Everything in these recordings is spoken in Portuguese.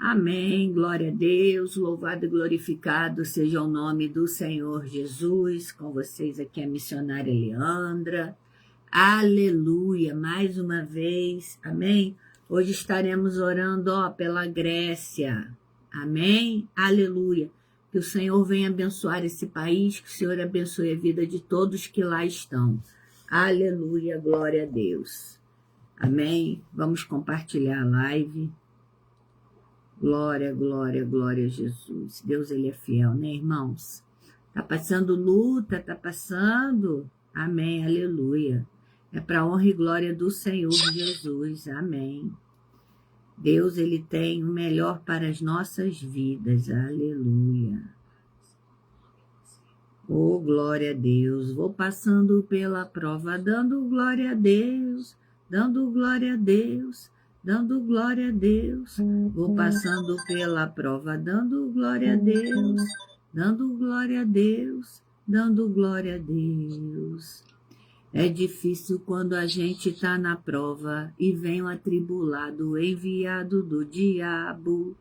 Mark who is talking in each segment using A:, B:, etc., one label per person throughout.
A: Amém, glória a Deus, louvado e glorificado seja o nome do Senhor Jesus. Com vocês aqui a missionária Leandra. Aleluia, mais uma vez, amém? Hoje estaremos orando pela Grécia, amém? Aleluia, que o Senhor venha abençoar esse país, que o Senhor abençoe a vida de todos que lá estão. Aleluia, glória a Deus, amém? Vamos compartilhar a live. Glória, glória, glória a Jesus. Deus, Ele é fiel, né, irmãos? Tá passando luta, tá passando. Amém, aleluia. É para honra e glória do Senhor Jesus, amém. Deus, Ele tem o melhor para as nossas vidas, aleluia. Oh, glória a Deus. Vou passando pela prova, dando glória a Deus, dando glória a Deus. Dando glória a Deus, vou passando pela prova, dando glória a Deus, dando glória a Deus, dando glória a Deus. É difícil quando a gente está na prova e vem o atribulado, o enviado do diabo.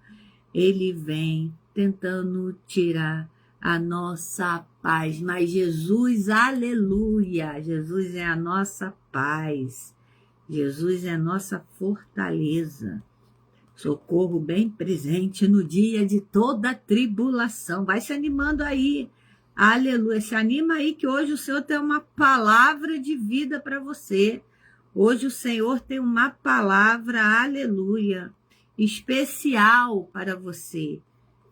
A: Ele vem tentando tirar a nossa paz, mas Jesus, aleluia, Jesus é a nossa paz. Jesus é nossa fortaleza, socorro bem presente no dia de toda tribulação. Vai se animando aí, aleluia, se anima aí que hoje o Senhor tem uma palavra de vida para você. Hoje o Senhor tem uma palavra, aleluia, especial para você,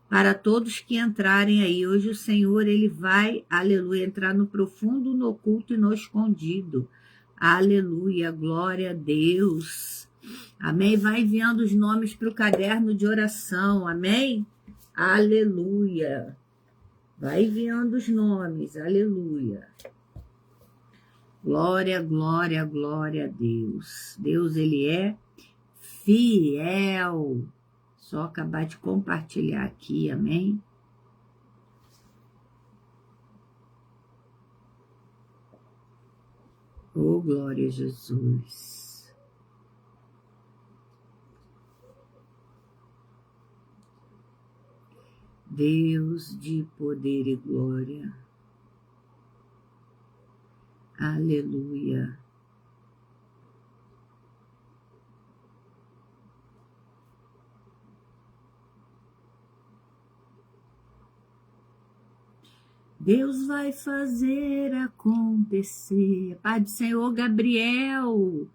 A: para todos que entrarem aí. Hoje o Senhor, Ele vai, aleluia, entrar no profundo, no oculto e no escondido. Aleluia, glória a Deus. Amém? Vai enviando os nomes para o caderno de oração. Amém? Aleluia. Vai enviando os nomes. Aleluia. Glória, glória, glória a Deus. Deus, Ele é fiel. Só acabar de compartilhar aqui. Amém? Oh, glória a Jesus. Deus de poder e glória. Aleluia. Deus vai fazer acontecer. Pai do Senhor, Gabriel.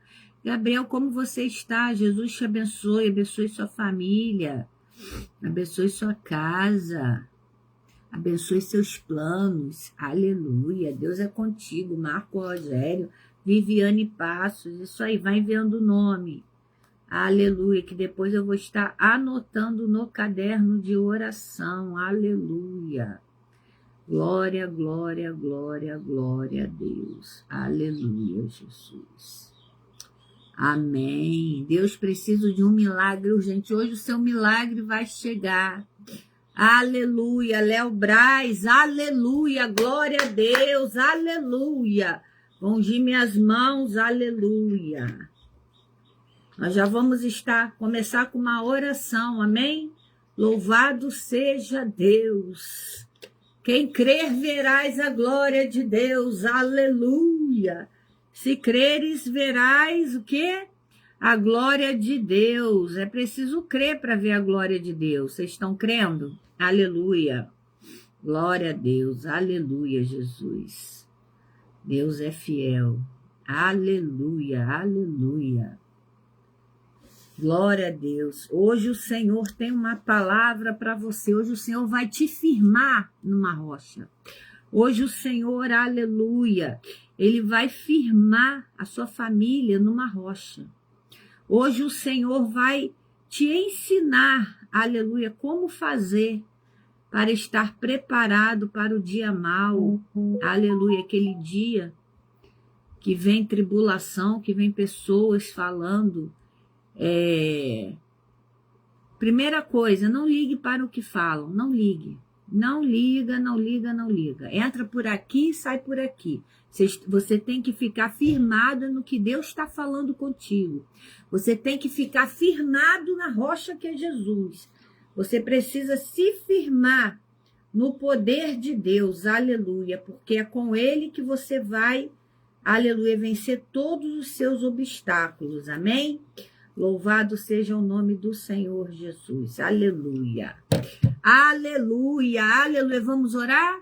A: Gabriel, como você está? Jesus te abençoe, abençoe sua família, abençoe sua casa, abençoe seus planos. Aleluia. Deus é contigo. Marco Rogério, Viviane Passos, isso aí, vai enviando o nome. Aleluia, que depois eu vou estar anotando no caderno de oração. Aleluia. Glória, glória, glória, glória a Deus. Aleluia, Jesus. Amém. Deus precisa de um milagre urgente. Hoje o seu milagre vai chegar. Aleluia. Léo Braz, aleluia. Glória a Deus, aleluia. Vou ungir minhas mãos, aleluia. Nós já vamos começar com uma oração, amém? Louvado seja Deus. Quem crer, verás a glória de Deus, aleluia. Se creres, verás o quê? A glória de Deus. É preciso crer para ver a glória de Deus. Vocês estão crendo? Aleluia. Glória a Deus, aleluia, Jesus. Deus é fiel. Aleluia, aleluia. Glória a Deus. Hoje o Senhor tem uma palavra para você. Hoje o Senhor vai te firmar numa rocha. Hoje o Senhor, aleluia, Ele vai firmar a sua família numa rocha. Hoje o Senhor vai te ensinar, aleluia, como fazer para estar preparado para o dia mau. Aleluia, aquele dia que vem tribulação, que vem pessoas falando. Primeira coisa, não ligue para o que falam, não ligue. Não liga, não liga, não liga. Entra por aqui e sai por aqui. Você tem que ficar firmada no que Deus está falando contigo. Você tem que ficar firmado na rocha que é Jesus. Você precisa se firmar no poder de Deus, aleluia, porque é com Ele que você vai, aleluia, vencer todos os seus obstáculos, amém? Louvado seja o nome do Senhor Jesus, aleluia. Aleluia, aleluia, vamos orar?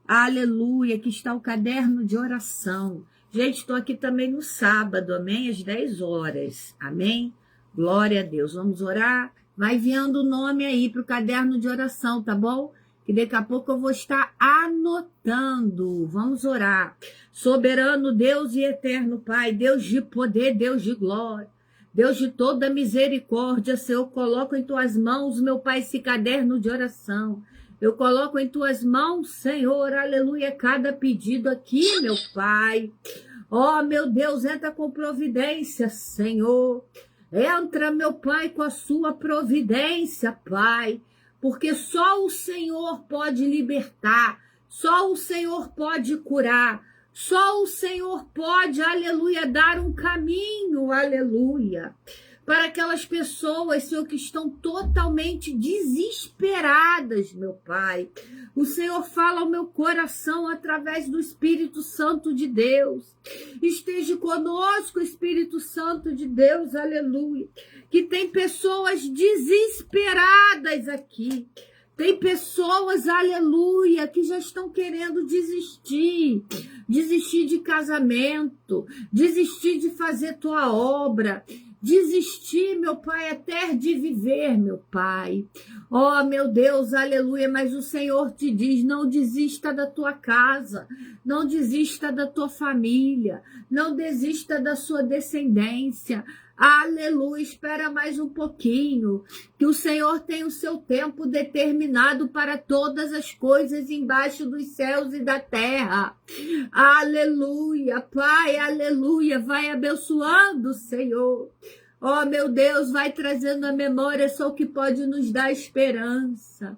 A: Aleluia, aqui está o caderno de oração. Gente, estou aqui também no sábado, amém? Às 10 horas, amém? Glória a Deus, vamos orar? Vai enviando o nome aí para o caderno de oração, tá bom? Que daqui a pouco eu vou estar anotando. Vamos orar. Soberano Deus e eterno Pai, Deus de poder, Deus de glória, Deus de toda misericórdia, Senhor, coloco em tuas mãos, meu Pai, esse caderno de oração. Eu coloco em tuas mãos, Senhor, aleluia, cada pedido aqui, meu Pai. Ó, meu Deus, entra com providência, Senhor. Entra, meu Pai, com a sua providência, Pai. Porque só o Senhor pode libertar, só o Senhor pode curar, só o Senhor pode, aleluia, dar um caminho, aleluia, para aquelas pessoas, Senhor, que estão totalmente desesperadas, meu Pai. O Senhor fala ao meu coração através do Espírito Santo de Deus. Esteja conosco, Espírito Santo de Deus, aleluia. Que tem pessoas desesperadas aqui. Tem pessoas, aleluia, que já estão querendo desistir. Desistir de casamento, desistir de fazer tua obra, desistir, meu Pai, até de viver, meu Pai. Oh, meu Deus, aleluia, mas o Senhor te diz, não desista da tua casa, não desista da tua família, não desista da sua descendência. Aleluia, espera mais um pouquinho, que o Senhor tem o seu tempo determinado para todas as coisas embaixo dos céus e da terra. Aleluia, Pai, aleluia, vai abençoando, Senhor. Oh, meu Deus, vai trazendo à memória só o que pode nos dar esperança.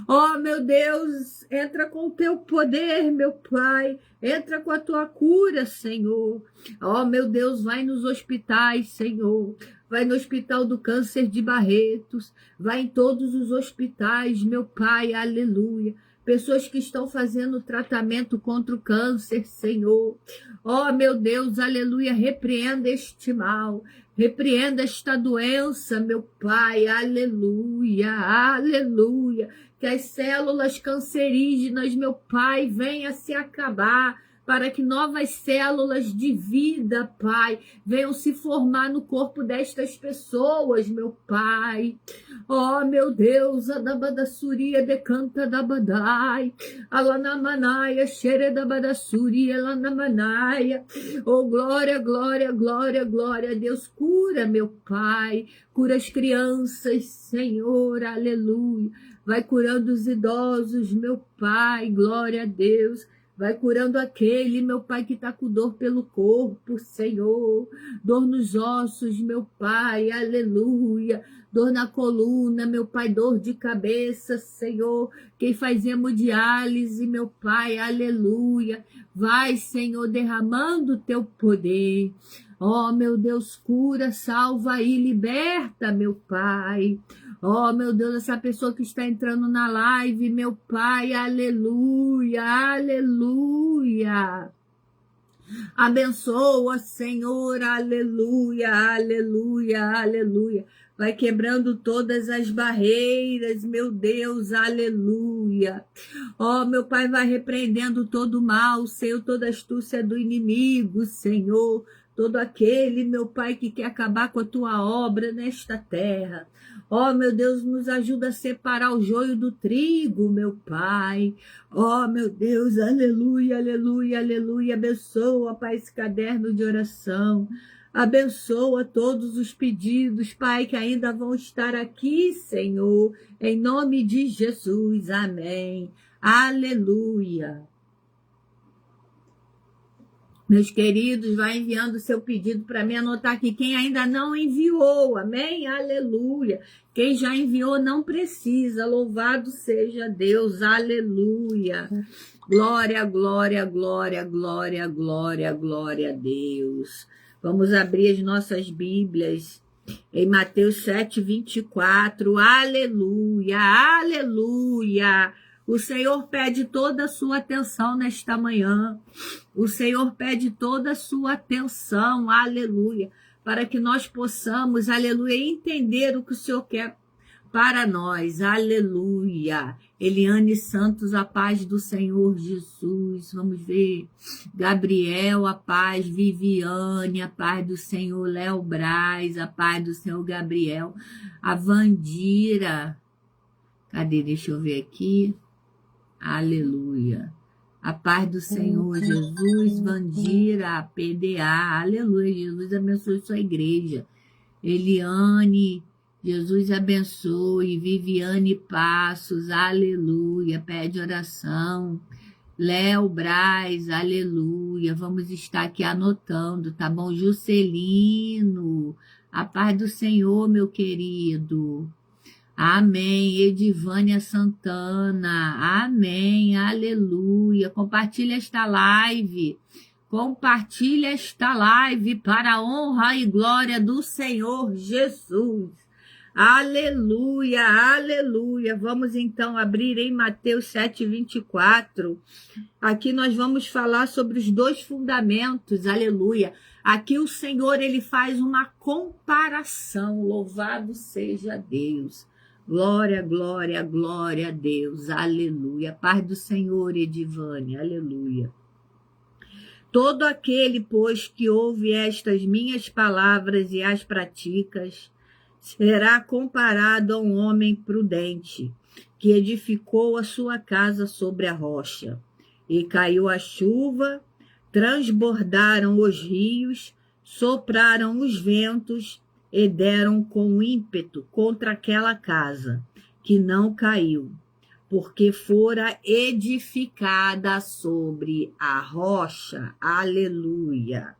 A: Oh, meu Deus, entra com o teu poder, meu Pai. Entra com a tua cura, Senhor. Oh, meu Deus, vai nos hospitais, Senhor. Vai no Hospital do Câncer de Barretos. Vai em todos os hospitais, meu Pai, aleluia. Pessoas que estão fazendo tratamento contra o câncer, Senhor. Oh, meu Deus, aleluia, repreenda este mal. Repreenda esta doença, meu Pai, aleluia, aleluia. Que as células cancerígenas, meu Pai, venham a se acabar, para que novas células de vida, Pai, venham se formar no corpo destas pessoas, meu Pai. Oh, meu Deus, adabadassuria decanta dabadai, alanamanaia, xeredabadassuria, alanamanaia. Oh, glória, glória, glória, glória a Deus, cura, meu Pai, cura as crianças, Senhor, aleluia. Vai curando os idosos, meu Pai, glória a Deus. Vai curando aquele, meu Pai, que está com dor pelo corpo, Senhor. Dor nos ossos, meu Pai, aleluia. Dor na coluna, meu Pai, dor de cabeça, Senhor. Quem faz hemodiálise, meu Pai, aleluia. Vai, Senhor, derramando o teu poder. Oh, meu Deus, cura, salva e liberta, meu Pai. Oh, meu Deus, essa pessoa que está entrando na live, meu Pai, aleluia, aleluia. Abençoa, Senhor, aleluia, aleluia, aleluia. Vai quebrando todas as barreiras, meu Deus, aleluia. Oh, meu Pai, vai repreendendo todo o mal, Senhor, toda astúcia do inimigo, Senhor. Todo aquele, meu Pai, que quer acabar com a tua obra nesta terra. Oh, meu Deus, nos ajuda a separar o joio do trigo, meu Pai. Oh, meu Deus, aleluia, aleluia, aleluia. Abençoa, Pai, esse caderno de oração. Abençoa todos os pedidos, Pai, que ainda vão estar aqui, Senhor. Em nome de Jesus, amém. Aleluia. Meus queridos, vai enviando o seu pedido para mim anotar aqui. Quem ainda não enviou, amém? Aleluia. Quem já enviou não precisa. Louvado seja Deus, aleluia. Glória, glória, glória, glória, glória, glória a Deus. Vamos abrir as nossas Bíblias Em Mateus 7:24, aleluia, aleluia. O Senhor pede toda a sua atenção nesta manhã. O Senhor pede toda a sua atenção, aleluia, para que nós possamos, aleluia, entender o que o Senhor quer para nós, aleluia. Eliane Santos, a paz do Senhor Jesus, vamos ver. Gabriel, a paz. Viviane, a paz do Senhor. Léo Braz, a paz do Senhor. Gabriel, a Vandira, cadê? Deixa eu ver aqui, aleluia. A paz do Senhor Jesus. Vandira, a PDA, aleluia. Jesus abençoe sua igreja. Eliane, Jesus abençoe. Viviane Passos, aleluia, pede oração. Léo Braz, aleluia, vamos estar aqui anotando, tá bom? Juscelino, a paz do Senhor, meu querido. Amém. Edivânia Santana, amém, aleluia. Compartilha esta live. Compartilha esta live para a honra e glória do Senhor Jesus. Aleluia, aleluia. Vamos então abrir em Mateus 7:24. Aqui nós vamos falar sobre os dois fundamentos, aleluia. Aqui o Senhor, ele faz uma comparação, louvado seja Deus. Glória, glória, glória a Deus, aleluia. Paz do Senhor, Edivânia, aleluia. Todo aquele, pois, que ouve estas minhas palavras e as praticas, será comparado a um homem prudente, que edificou a sua casa sobre a rocha. E caiu a chuva, transbordaram os rios, sopraram os ventos e deram com ímpeto contra aquela casa, que não caiu, porque fora edificada sobre a rocha. Aleluia.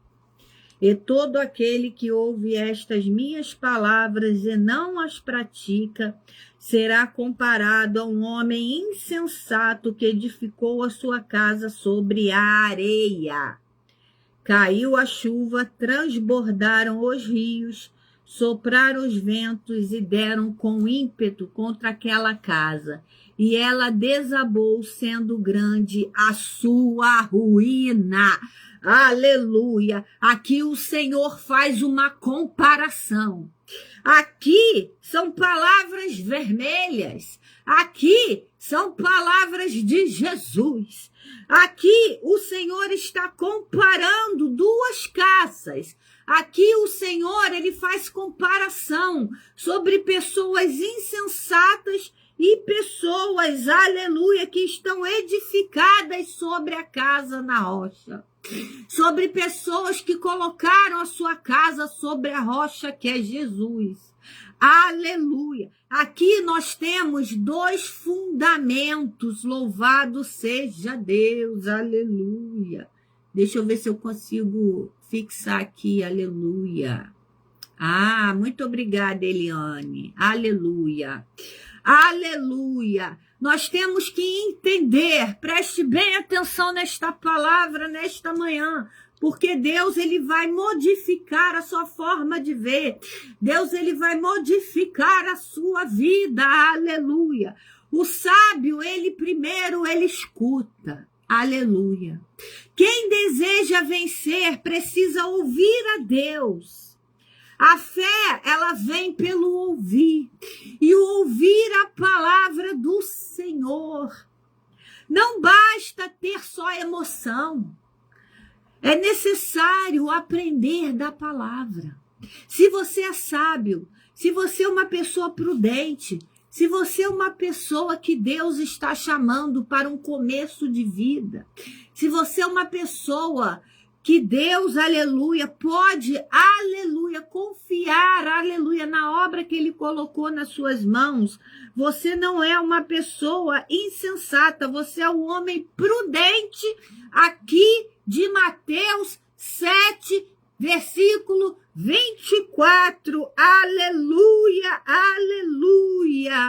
A: E todo aquele que ouve estas minhas palavras e não as pratica, será comparado a um homem insensato que edificou a sua casa sobre a areia. Caiu a chuva, transbordaram os rios, sopraram os ventos e deram com ímpeto contra aquela casa. E ela desabou, sendo grande a sua ruína. Aleluia! Aqui o Senhor faz uma comparação. Aqui são palavras vermelhas. Aqui são palavras de Jesus. Aqui o Senhor está comparando duas casas. Aqui o Senhor, ele faz comparação sobre pessoas insensatas e pessoas, aleluia, que estão edificadas sobre a casa na rocha. Sobre pessoas que colocaram a sua casa sobre a rocha, que é Jesus. Aleluia. Aqui nós temos dois fundamentos. Louvado seja Deus. Aleluia. Deixa eu ver se eu consigo fixar aqui. Aleluia. Muito obrigada, Eliane. Aleluia. Aleluia. Nós temos que entender, preste bem atenção nesta palavra, nesta manhã, porque Deus, ele vai modificar a sua forma de ver. Deus, ele vai modificar a sua vida. Aleluia. O sábio, ele primeiro, ele escuta. Aleluia. Quem deseja vencer precisa ouvir a Deus. A fé, ela vem pelo ouvir, e o ouvir a palavra do Senhor. Não basta ter só emoção, é necessário aprender da palavra. Se você é sábio, se você é uma pessoa prudente, se você é uma pessoa que Deus está chamando para um começo de vida, se você é uma pessoa que Deus, aleluia, pode, aleluia, confiar, aleluia, na obra que Ele colocou nas suas mãos. Você não é uma pessoa insensata, você é um homem prudente, aqui de Mateus 7, versículo 24. Aleluia, aleluia.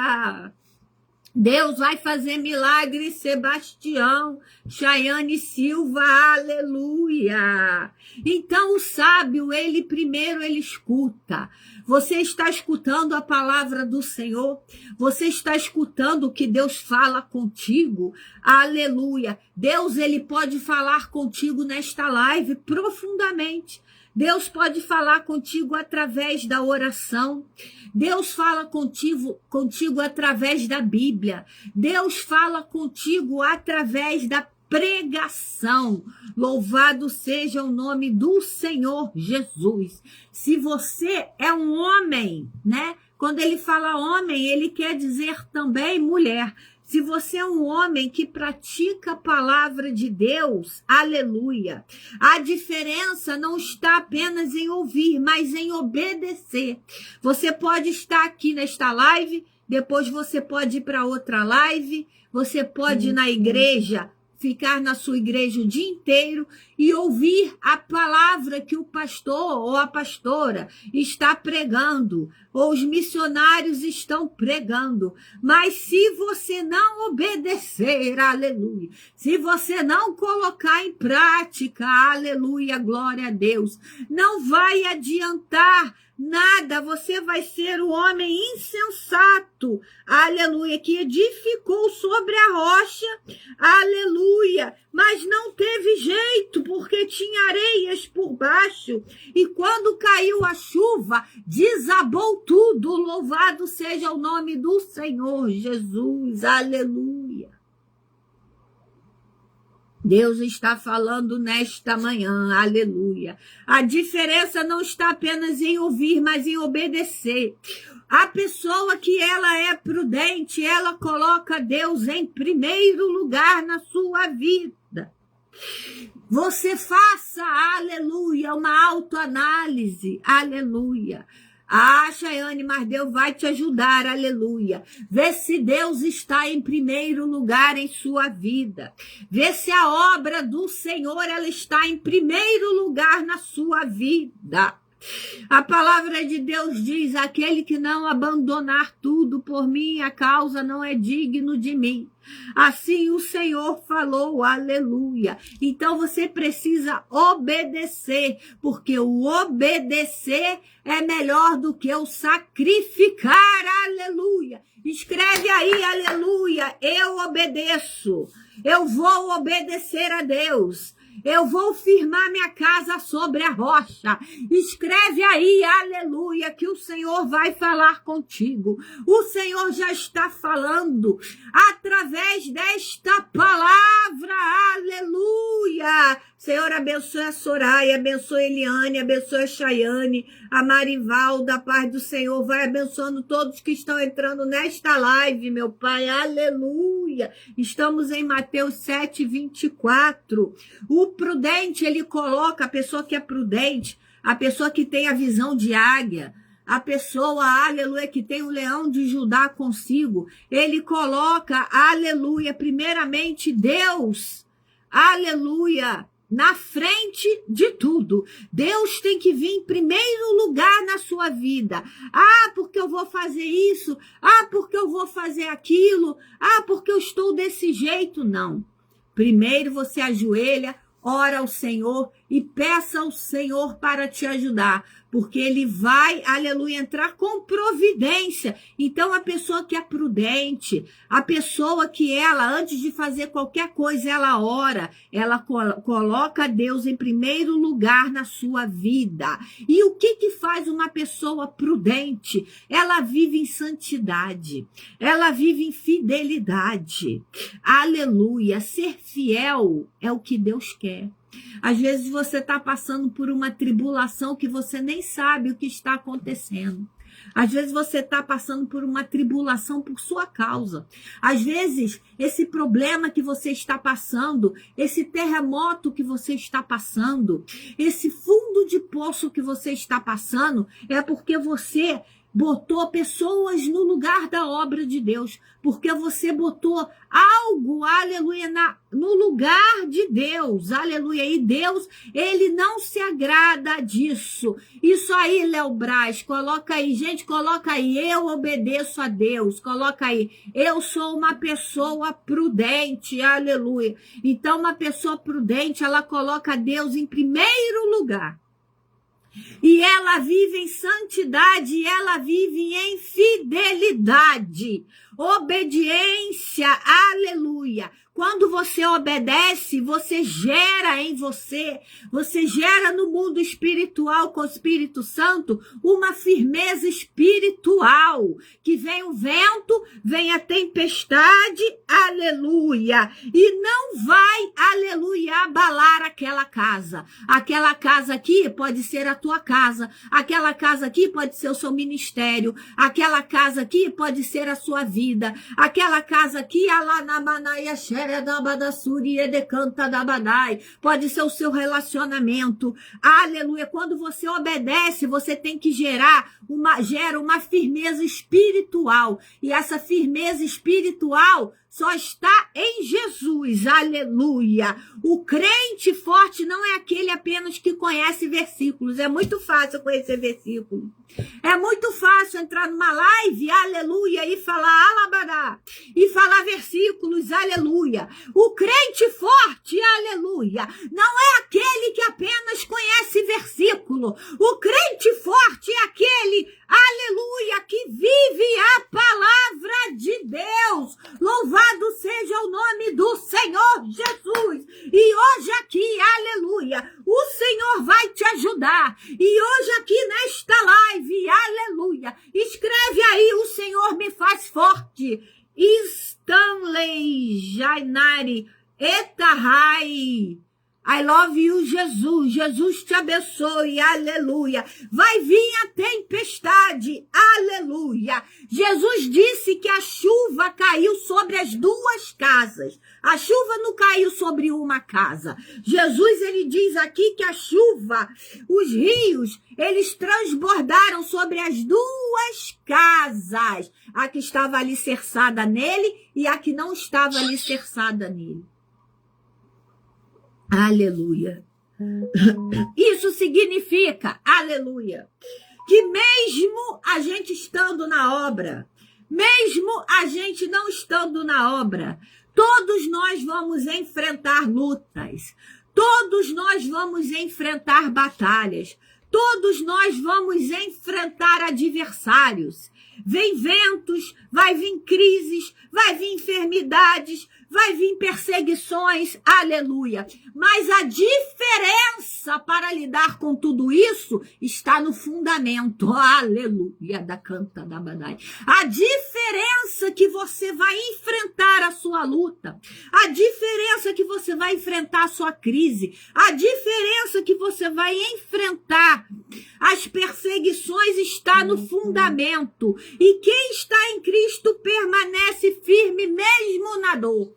A: Deus vai fazer milagre, Sebastião, Chayane Silva, aleluia. Então o sábio, ele primeiro ele escuta. Você está escutando a palavra do Senhor? Você está escutando o que Deus fala contigo? Aleluia. Deus, ele pode falar contigo nesta live profundamente. Deus pode falar contigo através da oração. Deus fala contigo através da Bíblia. Deus fala contigo através da pregação. Louvado seja o nome do Senhor Jesus. Se você é um homem, né? Quando ele fala homem, ele quer dizer também mulher. Se você é um homem que pratica a palavra de Deus, aleluia. A diferença não está apenas em ouvir, mas em obedecer. Você pode estar aqui nesta live, depois você pode ir para outra live, você pode ir na igreja, ficar na sua igreja o dia inteiro e ouvir a palavra que o pastor ou a pastora está pregando, ou os missionários estão pregando. Mas se você não obedecer, aleluia, se você não colocar em prática, aleluia, glória a Deus, não vai adiantar nada, você vai ser o homem insensato, aleluia, que edificou sobre a rocha, aleluia, mas não teve jeito, porque tinha areias por baixo, e quando caiu a chuva, desabou tudo. Louvado seja o nome do Senhor Jesus, aleluia. Deus está falando nesta manhã, aleluia. A diferença não está apenas em ouvir, mas em obedecer. A pessoa que ela é prudente, ela coloca Deus em primeiro lugar na sua vida. Você faça, aleluia, uma autoanálise, aleluia. Ah, Chayane, mas Deus vai te ajudar, aleluia. Vê se Deus está em primeiro lugar em sua vida. Vê se a obra do Senhor, ela está em primeiro lugar na sua vida. A palavra de Deus diz, aquele que não abandonar tudo por minha causa não é digno de mim. Assim o Senhor falou, aleluia. Então você precisa obedecer, porque o obedecer é melhor do que o sacrificar, aleluia. Escreve aí, aleluia, eu obedeço, eu vou obedecer a Deus. Eu vou firmar minha casa sobre a rocha. Escreve aí, aleluia, que o Senhor vai falar contigo. O Senhor já está falando através desta palavra, aleluia. Senhor, abençoe a Soraya, abençoe a Eliane, abençoe a Chayane, a Marivalda, a paz do Senhor vai abençoando todos que estão entrando nesta live, meu Pai, aleluia. Estamos em Mateus 7:24. O prudente, ele coloca, a pessoa que é prudente, a pessoa que tem a visão de águia, a pessoa, aleluia, que tem o leão de Judá consigo, ele coloca, aleluia, primeiramente Deus, aleluia, na frente de tudo. Deus tem que vir em primeiro lugar na sua vida. Ah, porque eu vou fazer isso. Ah, porque eu vou fazer aquilo. Ah, porque eu estou desse jeito. Não. Primeiro você ajoelha, ora ao Senhor e peça ao Senhor para te ajudar, porque ele vai, aleluia, entrar com providência. Então a pessoa que é prudente, a pessoa que ela, antes de fazer qualquer coisa, ela ora, ela coloca Deus em primeiro lugar na sua vida. E o que faz uma pessoa prudente? Ela vive em santidade, ela vive em fidelidade, aleluia. Ser fiel é o que Deus quer. Às vezes você está passando por uma tribulação que você nem sabe o que está acontecendo. Às vezes você está passando por uma tribulação por sua causa. Às vezes esse problema que você está passando, esse terremoto que você está passando, esse fundo de poço que você está passando, é porque você botou pessoas no lugar da obra de Deus, porque você botou algo, aleluia, no lugar de Deus, aleluia, e Deus, ele não se agrada disso. Isso aí, Léo Braz, coloca aí, gente, coloca aí, eu obedeço a Deus, coloca aí, eu sou uma pessoa prudente, aleluia. Então, uma pessoa prudente, ela coloca Deus em primeiro lugar. E ela vive em santidade, e ela vive em fidelidade, obediência, aleluia. Quando você obedece, você gera em você gera no mundo espiritual com o Espírito Santo uma firmeza espiritual, que vem o vento, vem a tempestade, aleluia, e não vai, aleluia, abalar aquela casa. Aquela casa aqui pode ser a tua casa, aquela casa aqui pode ser o seu ministério, aquela casa aqui pode ser a sua vida, aquela casa aqui, Alanamanaia, da Badassuri e decanta da Badai, pode ser o seu relacionamento, aleluia. Quando você obedece, você tem que gera uma firmeza espiritual, e essa firmeza espiritual só está em Jesus, aleluia. O crente forte não é aquele apenas que conhece versículos, é muito fácil conhecer versículos, é muito fácil entrar numa live, aleluia, e falar alabadá, e falar versículos, aleluia. O crente forte, aleluia, não é aquele que apenas conhece versículo. O crente forte é aquele, aleluia, que vive a palavra de Deus. Louvado seja o nome do Senhor Jesus. E hoje aqui, aleluia, o Senhor vai te ajudar. E hoje aqui nesta live, aleluia, escreve aí, o Senhor me faz forte. Stanley Jainari Etahai. I love you, Jesus. Jesus te abençoe, aleluia. Vai vir a tempestade, aleluia. Jesus disse que a chuva caiu sobre as duas casas. A chuva não caiu sobre uma casa. Jesus, ele diz aqui que a chuva, os rios, eles transbordaram sobre as duas casas. A que estava alicerçada nele e a que não estava alicerçada nele. Aleluia. Isso significa, aleluia, que mesmo a gente estando na obra, mesmo a gente não estando na obra, todos nós vamos enfrentar lutas, todos nós vamos enfrentar batalhas, todos nós vamos enfrentar adversários. Vem ventos, vai vir crises, vai vir enfermidades, vai vir perseguições, aleluia. Mas a diferença para lidar com tudo isso está no fundamento, aleluia, da canta da badai. A diferença que você vai enfrentar a sua luta, a diferença que você vai enfrentar a sua crise, a diferença que você vai enfrentar as perseguições está no fundamento. E quem está em Cristo permanece firme mesmo na dor.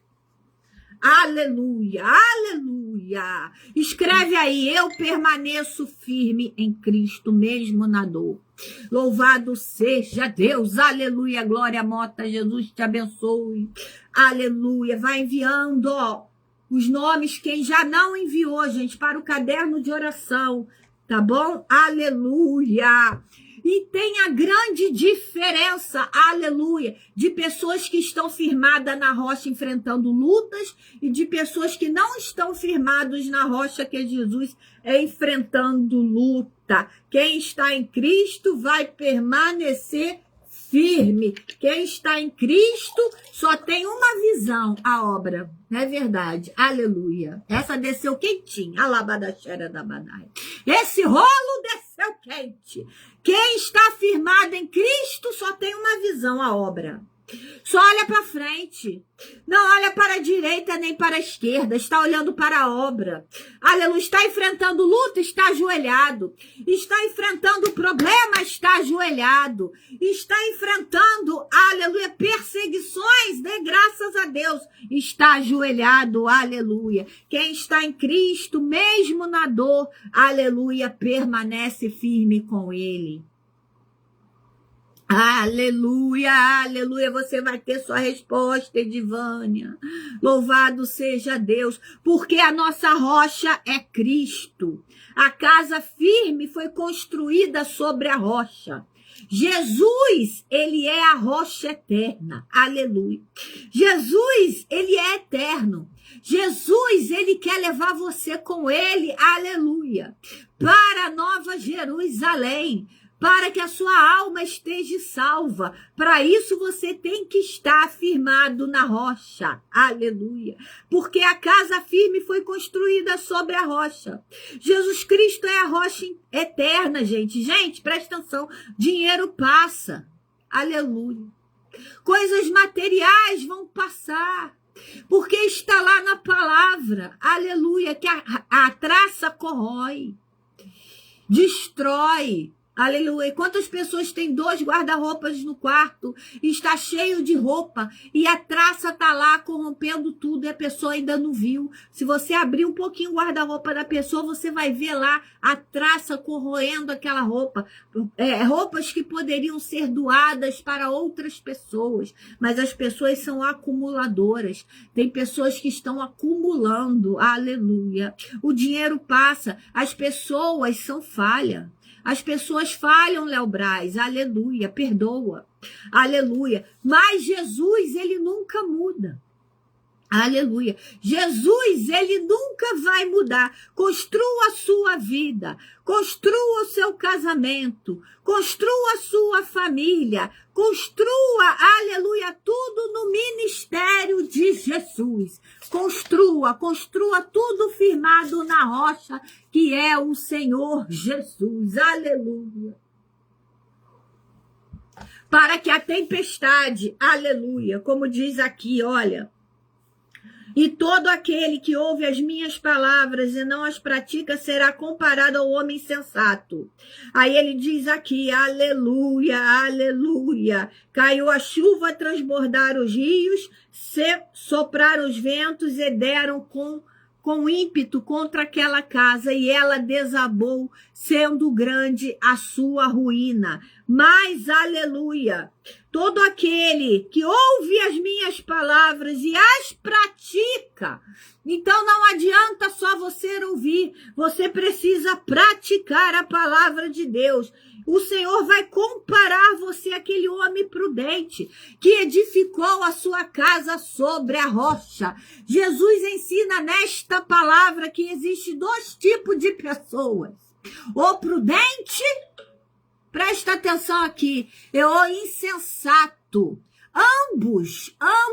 A: Aleluia, aleluia. Escreve aí, eu permaneço firme em Cristo mesmo na dor. Louvado seja Deus, aleluia, glória, Mota, Jesus te abençoe. Aleluia, vai enviando, ó, os nomes, quem já não enviou, gente, para o caderno de oração, tá bom? Aleluia. E tem a grande diferença, aleluia, de pessoas que estão firmadas na rocha enfrentando lutas e de pessoas que não estão firmadas na rocha que é Jesus enfrentando luta. Quem está em Cristo vai permanecer firme. Quem está em Cristo só tem uma visão, a obra. Não é verdade? Aleluia. Essa desceu quentinha. Alabadaxera da badai. Esse rolo desceu quente. Quem está firmado em Cristo só tem uma visão, a obra. Só olha para frente. Não olha para a direita nem para a esquerda. Está olhando para a obra. Aleluia. Está enfrentando luta, está ajoelhado. Está enfrentando problema, está ajoelhado. Está enfrentando, aleluia, perseguições, dê graças a Deus. Está ajoelhado, aleluia. Quem está em Cristo, mesmo na dor, aleluia, permanece firme com ele. Aleluia, aleluia, você vai ter sua resposta, Edivânia. Louvado seja Deus, porque a nossa rocha é Cristo. A casa firme foi construída sobre a rocha. Jesus, ele é a rocha eterna. Aleluia. Jesus, ele é eterno. Jesus, ele quer levar você com ele, aleluia, para a Nova Jerusalém, para que a sua alma esteja salva. Para isso você tem que estar firmado na rocha. Aleluia. Porque a casa firme foi construída sobre a rocha. Jesus Cristo é a rocha eterna, gente. Gente, presta atenção. Dinheiro passa. Aleluia. Coisas materiais vão passar. Porque está lá na palavra. Aleluia. Que a traça corrói. Destrói. Aleluia. Quantas pessoas têm 2 guarda-roupas no quarto e está cheio de roupa e a traça está lá corrompendo tudo e a pessoa ainda não viu. Se você abrir um pouquinho o guarda-roupa da pessoa, você vai ver lá a traça corroendo aquela roupa. Roupas que poderiam ser doadas para outras pessoas, mas as pessoas são acumuladoras. Tem pessoas que estão acumulando. Aleluia. O dinheiro passa, as pessoas são falhas. As pessoas falham, Léo Braz, aleluia, perdoa, aleluia. Mas Jesus, ele nunca muda, aleluia. Jesus, ele nunca vai mudar. Construa a sua vida, construa o seu casamento, construa a sua família, construa, aleluia, tudo no ministério de Jesus. Construa tudo firmado na rocha, que é o Senhor Jesus. Aleluia. Para que a tempestade, aleluia, como diz aqui, olha, e todo aquele que ouve as minhas palavras e não as pratica será comparado ao homem sensato. Aí ele diz aqui, aleluia, aleluia. Caiu a chuva, transbordaram os rios, sopraram os ventos e deram com ímpeto contra aquela casa, e ela desabou, sendo grande a sua ruína. Mas, aleluia, todo aquele que ouve as minhas palavras e as pratica, então não adianta só você ouvir, você precisa praticar a palavra de Deus. O Senhor vai comparar você àquele homem prudente que edificou a sua casa sobre a rocha. Jesus ensina nesta palavra que existe 2 tipos de pessoas. O prudente, presta atenção aqui, e o insensato.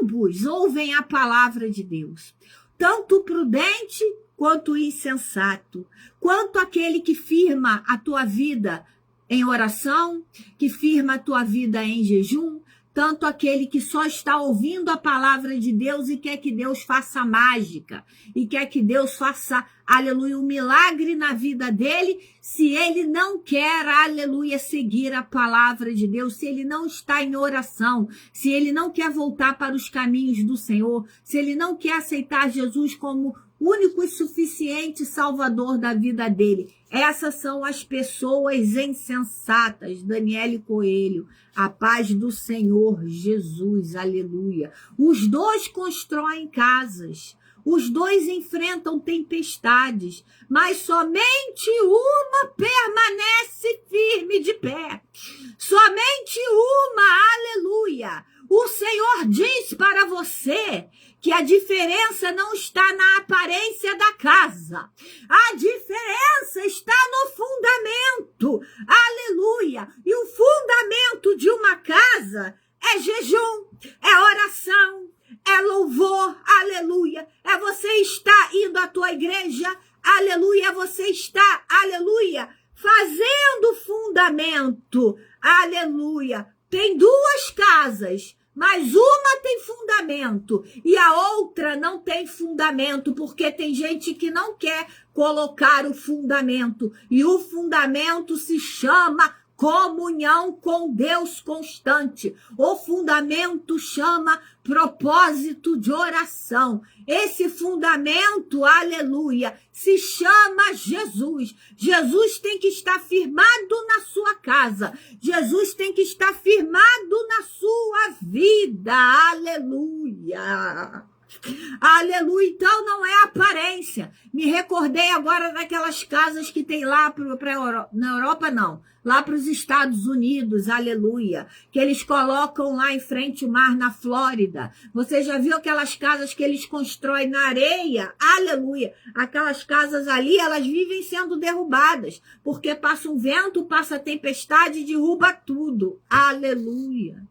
A: Ambos ouvem a palavra de Deus. Tanto o prudente quanto o insensato. Quanto aquele que firma a tua vida em oração, que firma a tua vida em jejum, tanto aquele que só está ouvindo a palavra de Deus e quer que Deus faça mágica, e quer que Deus faça, aleluia, um milagre na vida dele, se ele não quer, aleluia, seguir a palavra de Deus, se ele não está em oração, se ele não quer voltar para os caminhos do Senhor, se ele não quer aceitar Jesus como único e suficiente Salvador da vida dele. Essas são as pessoas insensatas. Daniele Coelho, a paz do Senhor Jesus, aleluia. Os 2 constroem casas, os 2 enfrentam tempestades, mas somente uma permanece firme de pé. Somente uma, aleluia. O Senhor diz para você que a diferença não está na aparência da casa. A diferença está no fundamento. Aleluia! E o fundamento de uma casa é jejum, é oração, é louvor, aleluia. É você estar indo à tua igreja, aleluia. Você está, aleluia, fazendo fundamento, aleluia. Tem 2 casas, mas uma tem fundamento e a outra não tem fundamento, porque tem gente que não quer colocar o fundamento. E o fundamento se chama comunhão com Deus constante. O fundamento chama propósito de oração. Esse fundamento, aleluia, se chama Jesus. Jesus tem que estar firmado na sua casa. Jesus tem que estar firmado na sua vida. Aleluia. Aleluia, então não é aparência. Me recordei agora daquelas casas que tem lá na Europa, não, lá para os Estados Unidos, aleluia, que eles colocam lá em frente ao mar na Flórida. Você já viu aquelas casas que eles constroem na areia? Aleluia, aquelas casas ali, elas vivem sendo derrubadas, porque passa um vento, passa tempestade e derruba tudo. Aleluia.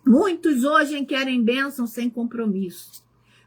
A: Muitos hoje querem bênção sem compromisso.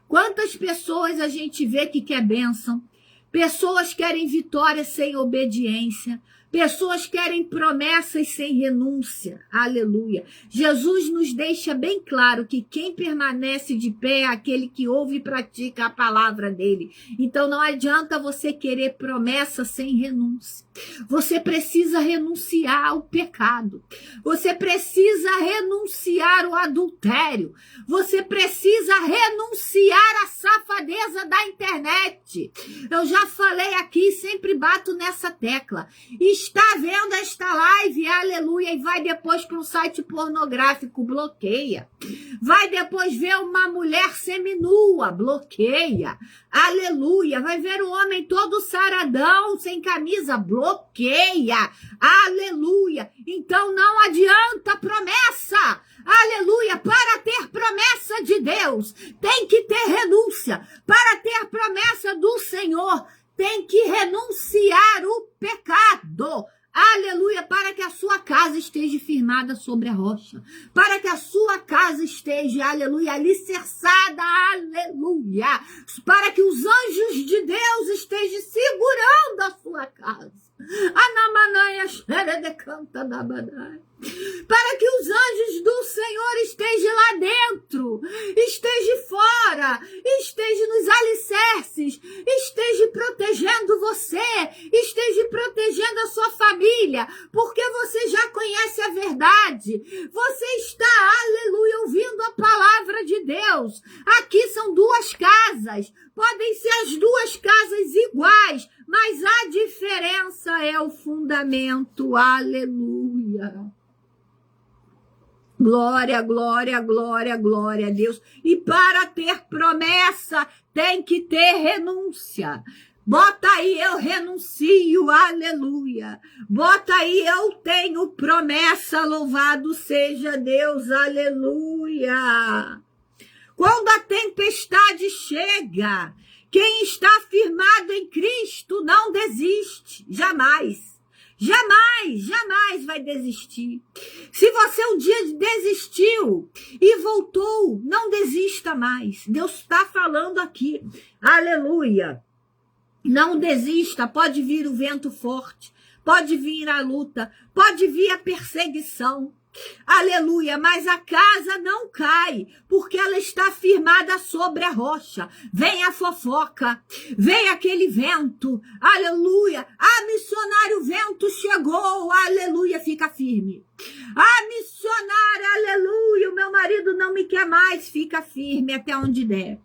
A: Quantas pessoas a gente vê que quer bênção? Pessoas querem vitória sem obediência. Pessoas querem promessas sem renúncia. Aleluia. Jesus nos deixa bem claro que quem permanece de pé é aquele que ouve e pratica a palavra dele. Então não adianta você querer promessa sem renúncia. Você precisa renunciar ao pecado. Você precisa renunciar ao adultério. Você precisa renunciar à safadeza da internet. Eu já falei aqui, sempre bato nessa tecla. Está vendo esta live, aleluia, e vai depois para um site pornográfico, bloqueia. Vai depois ver uma mulher seminua, bloqueia. Aleluia. Vai ver o homem todo saradão, sem camisa, bloqueia. Aleluia. Então não adianta promessa. Aleluia. Para ter promessa de Deus, tem que ter renúncia. Para ter promessa do Senhor, tem que renunciar o pecado. Aleluia, para que a sua casa esteja firmada sobre a rocha. Para que a sua casa esteja, aleluia, alicerçada, aleluia. Para que os anjos de Deus estejam segurando a sua casa. Para que os anjos do Senhor estejam lá dentro, estejam fora, estejam nos alicerces, estejam protegendo você, estejam protegendo a sua família, porque você já conhece a verdade, você está, aleluia, ouvindo a palavra de Deus. Aqui são duas casas, podem ser as duas casas iguais, mas a diferença é o fundamento, aleluia. Glória, glória, glória, glória a Deus. E para ter promessa, tem que ter renúncia. Bota aí, eu renuncio, aleluia. Bota aí, eu tenho promessa, louvado seja Deus, aleluia. Quando a tempestade chega, quem está firmado em Cristo não desiste, jamais. Jamais, jamais vai desistir. Se você um dia desistiu e voltou, não desista mais. Deus está falando aqui, aleluia. Não desista, pode vir o vento forte, pode vir a luta, pode vir a perseguição. Aleluia, mas a casa não cai, porque ela está firmada sobre a rocha. Vem a fofoca, vem aquele vento, aleluia. Ah, missionário, o vento chegou, aleluia, fica firme. Ah, missionária, aleluia, o meu marido não me quer mais, fica firme até onde der.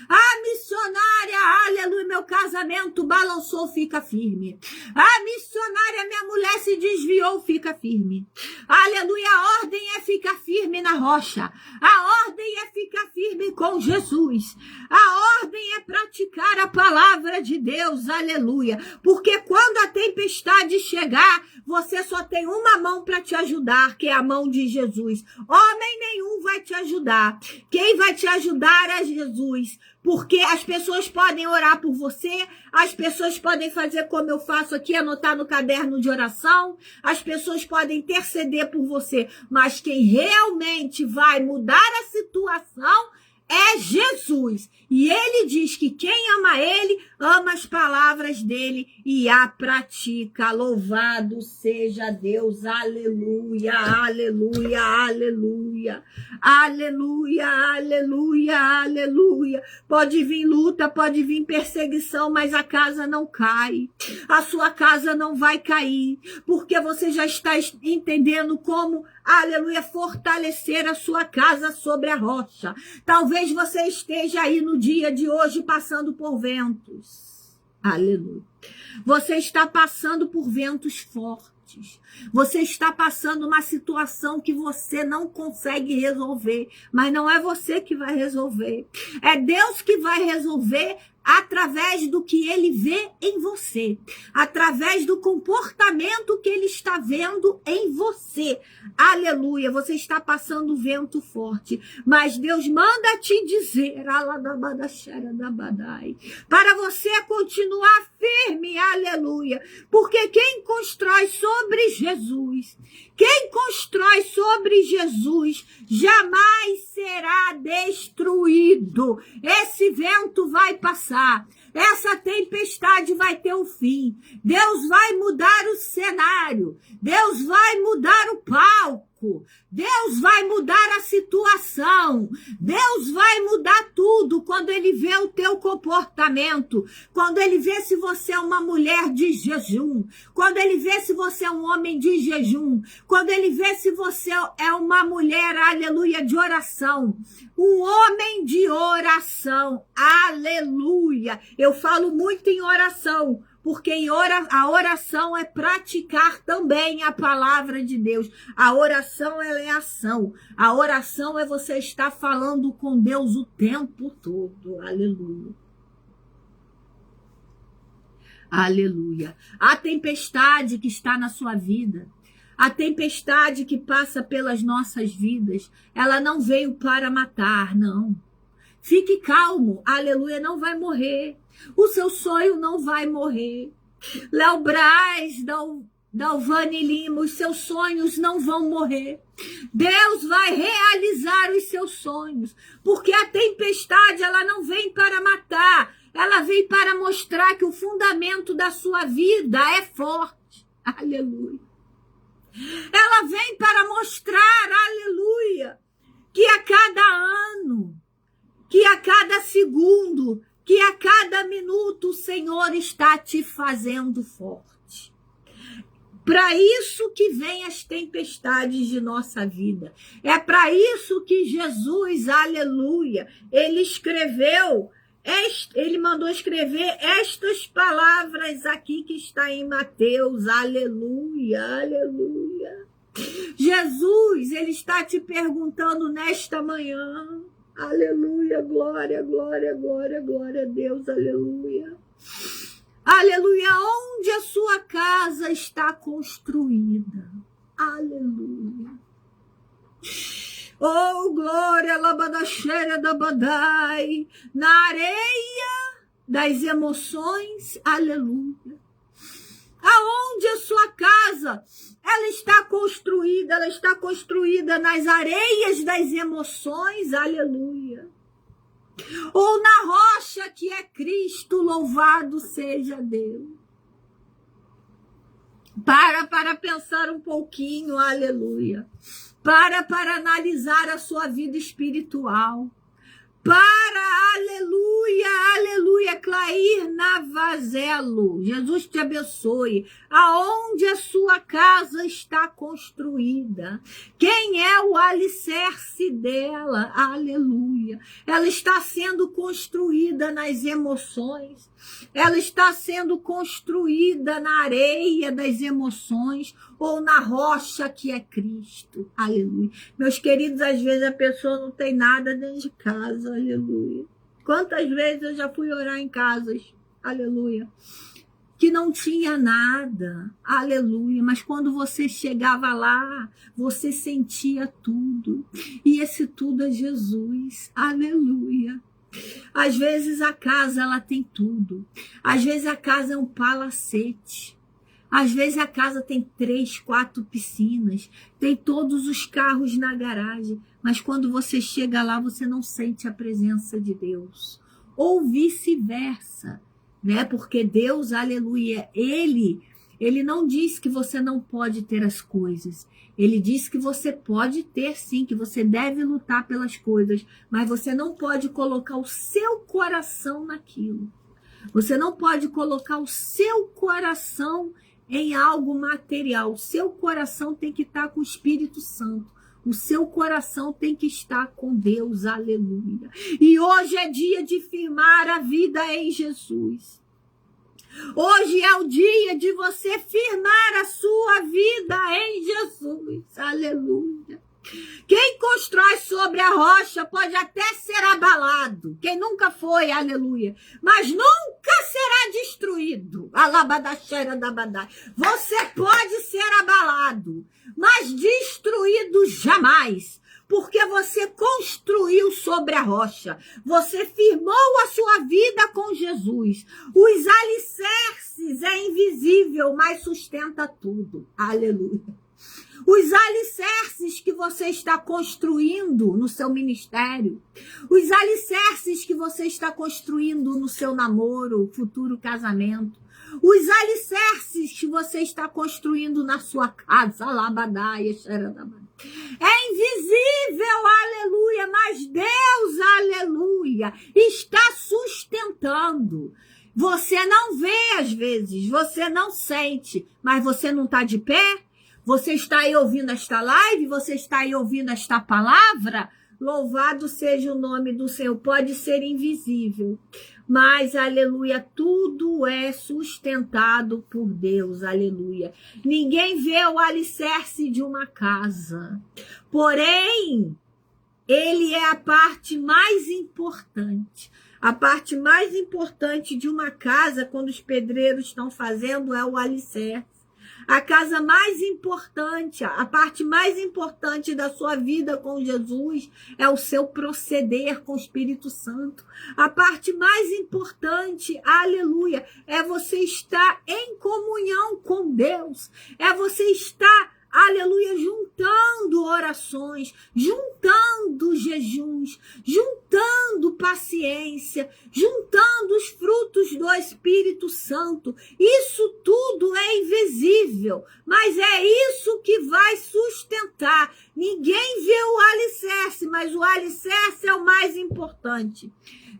A: Ah, missionária, aleluia, meu casamento balançou, fica firme. Ah, missionária, minha mulher se desviou, fica firme. Aleluia, a ordem é ficar firme na rocha. A ordem é ficar firme com Jesus. A ordem é praticar a palavra de Deus, aleluia. Porque quando a tempestade chegar, você só tem uma mão para te ajudar, que é a mão de Jesus. Homem nenhum vai te ajudar. Quem vai te ajudar é Jesus. Porque as pessoas podem orar por você, as pessoas podem fazer como eu faço aqui, anotar no caderno de oração, as pessoas podem interceder por você, mas quem realmente vai mudar a situação é Jesus. E ele diz que quem ama ele, ama as palavras dele e a pratica. Louvado seja Deus. Aleluia, aleluia, aleluia. Aleluia, aleluia, aleluia. Pode vir luta, pode vir perseguição, mas a casa não cai. A sua casa não vai cair, porque você já está entendendo como, aleluia, fortalecer a sua casa sobre a rocha. Talvez você esteja aí no dia de hoje passando por ventos. Aleluia. Você está passando por ventos fortes. Você está passando uma situação que você não consegue resolver, mas não é você que vai resolver. É Deus que vai resolver através do que ele vê em você, através do comportamento que ele está vendo em você. Aleluia, você está passando vento forte, mas Deus manda te dizer, para você continuar firme, aleluia, porque quem constrói sobre Jesus, jamais será destruído. Esse vento vai passar. Essa tempestade vai ter um fim. Deus vai mudar o cenário. Deus vai mudar o palco. Deus vai mudar a situação. Deus vai mudar tudo quando ele vê o teu comportamento. Quando ele vê se você é uma mulher de jejum. Quando ele vê se você é um homem de jejum. Quando ele vê se você é uma mulher, aleluia, de oração. Um homem de oração. Aleluia. Eu falo muito em oração, porque a oração é praticar também a palavra de Deus. A oração, ela é ação. A oração é você estar falando com Deus o tempo todo. Aleluia. Aleluia. A tempestade que está na sua vida, a tempestade que passa pelas nossas vidas, ela não veio para matar, não. Fique calmo, aleluia, não vai morrer. O seu sonho não vai morrer. Léo Braz, Dalvane Lima, os seus sonhos não vão morrer. Deus vai realizar os seus sonhos, porque a tempestade, ela não vem para matar, ela vem para mostrar que o fundamento da sua vida é forte. Aleluia. Ela vem para mostrar, aleluia, que a cada ano, que a cada segundo, que a cada minuto o Senhor está te fazendo forte. Para isso que vem as tempestades de nossa vida. É para isso que Jesus, aleluia, ele mandou escrever estas palavras aqui que está em Mateus, aleluia, aleluia. Jesus, ele está te perguntando nesta manhã, aleluia, glória, glória, glória, glória a Deus, aleluia. Aleluia, onde a sua casa está construída, aleluia. Oh, glória, labadacheira da badai, na areia das emoções, aleluia. Aonde a sua casa, ela está construída nas areias das emoções, aleluia. Ou na rocha que é Cristo, louvado seja Deus. Para pensar um pouquinho, aleluia. Para analisar a sua vida espiritual. Para, aleluia, aleluia, Clair Navazelo, Jesus te abençoe, aonde a sua casa está construída, quem é o alicerce dela, aleluia, ela está sendo construída nas emoções, ela está sendo construída na areia das emoções, ou na rocha que é Cristo, aleluia. Meus queridos, às vezes a pessoa não tem nada dentro de casa, aleluia. Quantas vezes eu já fui orar em casas, aleluia, que não tinha nada, aleluia, mas quando você chegava lá, você sentia tudo, e esse tudo é Jesus, aleluia. Às vezes a casa, ela tem tudo, às vezes a casa é um palacete, Às vezes a casa tem 3, 4 piscinas, tem todos os carros na garagem, mas quando você chega lá, você não sente a presença de Deus. Ou vice-versa, né? Porque Deus, aleluia, ele não diz que você não pode ter as coisas. Ele diz que você pode ter sim, que você deve lutar pelas coisas, mas você não pode colocar o seu coração naquilo. Você não pode colocar o seu coração em algo material. O seu coração tem que estar com o Espírito Santo. O seu coração tem que estar com Deus, aleluia. E hoje é dia de firmar a vida em Jesus. Hoje é o dia de você firmar a sua vida em Jesus, aleluia. Quem constrói sobre a rocha pode até ser abalado. Quem nunca foi, aleluia. Mas nunca será destruído. Alabadaxera da badai. Você pode ser abalado, mas destruído jamais. Porque você construiu sobre a rocha. Você firmou a sua vida com Jesus. Os alicerces é invisível, mas sustenta tudo. Aleluia. Os alicerces que você está construindo no seu ministério, os alicerces que você está construindo no seu namoro, futuro casamento, os alicerces que você está construindo na sua casa, alabadaia, xeradabadaia. É invisível, aleluia, mas Deus, aleluia, está sustentando. Você não vê às vezes, você não sente, mas você não está de pé? Você está aí ouvindo esta live? Você está aí ouvindo esta palavra? Louvado seja o nome do Senhor. Pode ser invisível, mas, aleluia, tudo é sustentado por Deus, aleluia. Ninguém vê o alicerce de uma casa, porém, ele é a parte mais importante. A parte mais importante de uma casa, quando os pedreiros estão fazendo, é o alicerce. A casa mais importante, a parte mais importante da sua vida com Jesus é o seu proceder com o Espírito Santo. A parte mais importante, aleluia, é você estar em comunhão com Deus. É você estar, aleluia, juntando orações, juntando jejuns, juntando paciência, juntando os frutos do Espírito Santo. Isso tudo é invisível, mas é isso que vai sustentar. Ninguém vê o alicerce, mas o alicerce é o mais importante.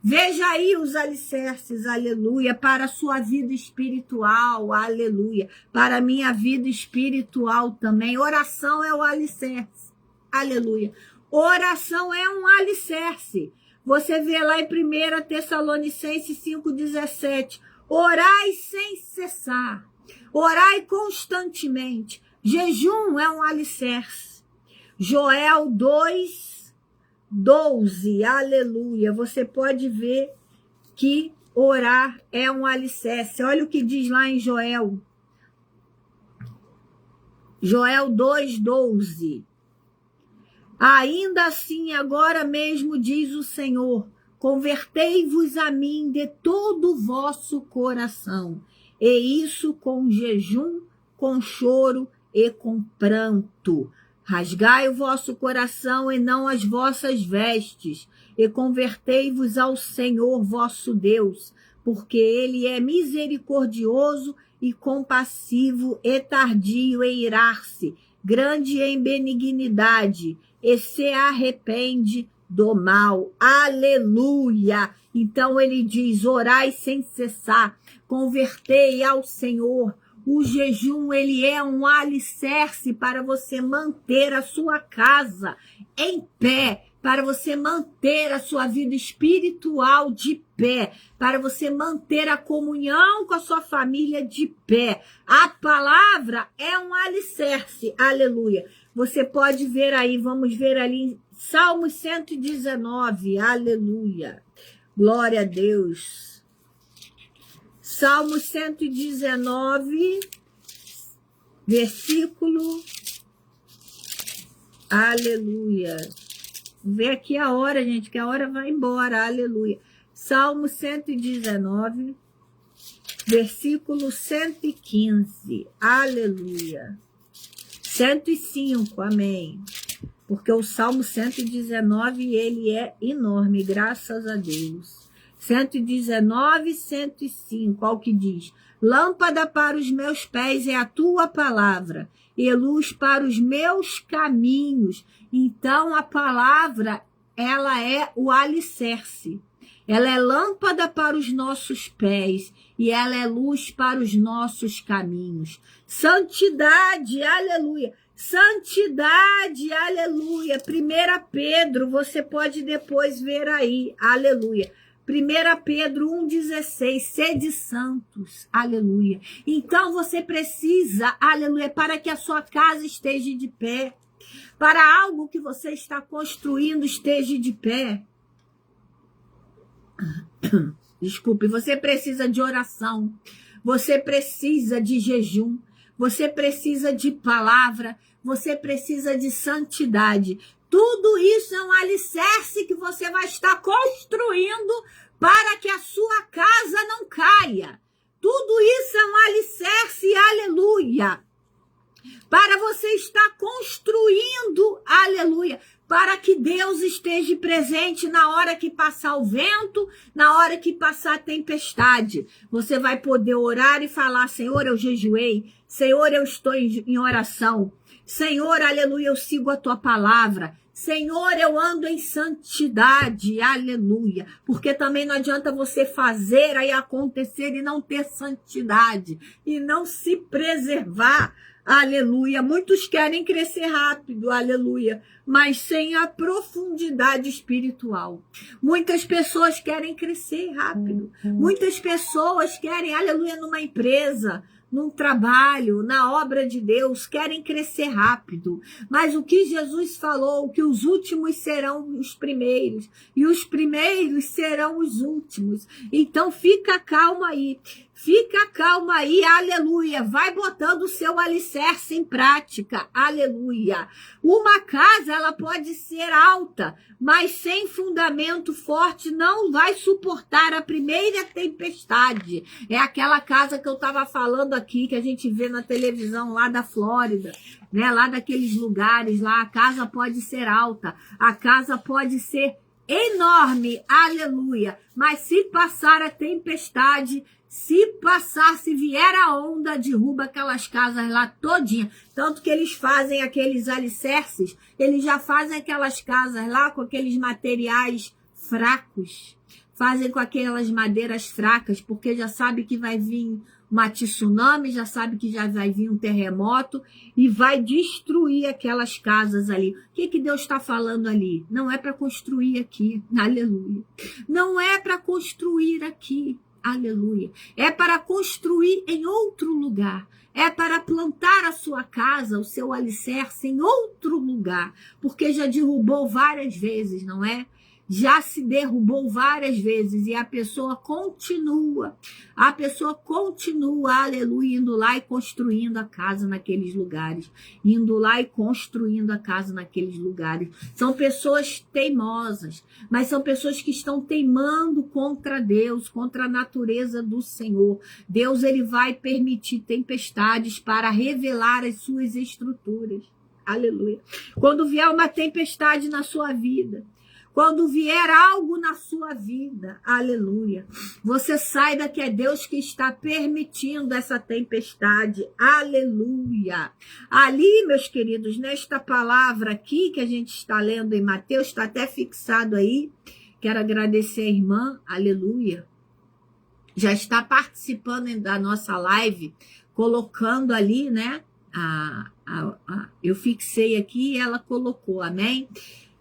A: Veja aí os alicerces, aleluia, para a sua vida espiritual, aleluia, para a minha vida espiritual também. Oração é o alicerce, aleluia. Oração é um alicerce. Você vê lá em 1 Tessalonicenses 5,17, orai sem cessar, orai constantemente. Jejum é um alicerce. Joel 2:12, aleluia. Você pode ver que orar é um alicerce. Olha o que diz lá em Joel. Joel 2:12. Ainda assim, agora mesmo diz o Senhor, convertei-vos a mim de todo o vosso coração, e isso com jejum, com choro e com pranto. Rasgai o vosso coração e não as vossas vestes, e convertei-vos ao Senhor vosso Deus, porque ele é misericordioso e compassivo e tardio em irar-se, grande em benignidade, e se arrepende do mal. Aleluia! Então ele diz, orai sem cessar, convertei ao Senhor. O jejum, ele é um alicerce para você manter a sua casa em pé, para você manter a sua vida espiritual de pé, para você manter a comunhão com a sua família de pé. A palavra é um alicerce, aleluia. Você pode ver aí, vamos ver ali em Salmos 119, aleluia. Glória a Deus. Salmos 119, versículo, aleluia. Vamos ver aqui a hora, gente, que a hora vai embora, aleluia. Salmo 119, versículo 115, aleluia. 105, amém. Porque o Salmo 119, ele é enorme, graças a Deus. 119, 105, olha o que diz. Lâmpada para os meus pés é a tua palavra, e luz para os meus caminhos. Então, a palavra, ela é o alicerce. Ela é lâmpada para os nossos pés e ela é luz para os nossos caminhos. Santidade, aleluia. Santidade, aleluia. 1 Pedro, você pode depois ver aí, aleluia. 1 Pedro 1,16, sede santos, aleluia. Então você precisa, aleluia, para que a sua casa esteja de pé, para algo que você está construindo esteja de pé. Desculpe, você precisa de oração, você precisa de jejum, você precisa de palavra, você precisa de santidade. Tudo isso é um alicerce que você vai estar construindo para que a sua casa não caia. Tudo isso é um alicerce, aleluia, para você estar construindo, aleluia, para que Deus esteja presente na hora que passar o vento, na hora que passar a tempestade. Você vai poder orar e falar, Senhor, eu jejuei, Senhor, eu estou em oração, Senhor, aleluia, eu sigo a tua palavra, Senhor, eu ando em santidade, aleluia, porque também não adianta você fazer aí acontecer e não ter santidade, e não se preservar, aleluia. Muitos querem crescer rápido, aleluia, mas sem a profundidade espiritual. Muitas pessoas querem crescer rápido, muitas pessoas querem, aleluia, numa empresa, num trabalho, na obra de Deus, querem crescer rápido. Mas o que Jesus falou, que os últimos serão os primeiros, e os primeiros serão os últimos. Então fica calma aí, aleluia. Vai botando o seu alicerce em prática, aleluia. Uma casa, ela pode ser alta, mas sem fundamento forte não vai suportar a primeira tempestade. É aquela casa que eu estava falando aqui, que a gente vê na televisão lá da Flórida, né? Lá daqueles lugares lá, a casa pode ser alta, a casa pode ser enorme, aleluia. Mas se passar a tempestade, se vier a onda, derruba aquelas casas lá todinha. Tanto que eles fazem aqueles alicerces, eles já fazem aquelas casas lá com aqueles materiais fracos. Fazem com aquelas madeiras fracas, porque já sabe que vai vir uma tsunami, já sabe que já vai vir um terremoto e vai destruir aquelas casas ali. O que Deus está falando ali? Não é para construir aqui, aleluia. Não é para construir aqui, aleluia. É para construir em outro lugar. É para plantar a sua casa, o seu alicerce em outro lugar. Porque já derrubou várias vezes, não é? Já se derrubou várias vezes e a pessoa continua, aleluia, indo lá e construindo a casa naqueles lugares, São pessoas teimosas, mas são pessoas que estão teimando contra Deus, contra a natureza do Senhor. Deus, ele vai permitir tempestades para revelar as suas estruturas, aleluia. Quando vier uma tempestade na sua vida, quando vier algo na sua vida, aleluia, você saiba que é Deus que está permitindo essa tempestade, aleluia. Ali, meus queridos, nesta palavra aqui que a gente está lendo em Mateus, está até fixado aí, quero agradecer a irmã, aleluia, já está participando da nossa live, colocando ali, né, eu fixei aqui e ela colocou, amém?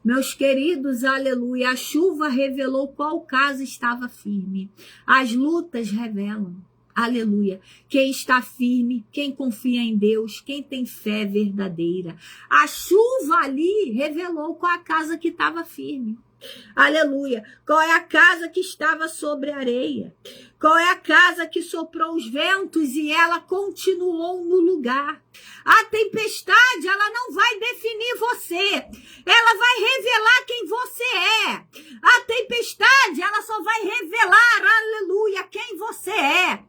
A: Meus queridos, aleluia, a chuva revelou qual casa estava firme. As lutas revelam, aleluia, quem está firme, quem confia em Deus, quem tem fé verdadeira. A chuva ali revelou qual a casa que estava firme. Aleluia. Qual é a casa que estava sobre a areia? Qual é a casa que soprou os ventos e ela continuou no lugar? A tempestade, ela não vai definir você. Ela vai revelar quem você é. A tempestade, ela só vai revelar, aleluia, quem você é.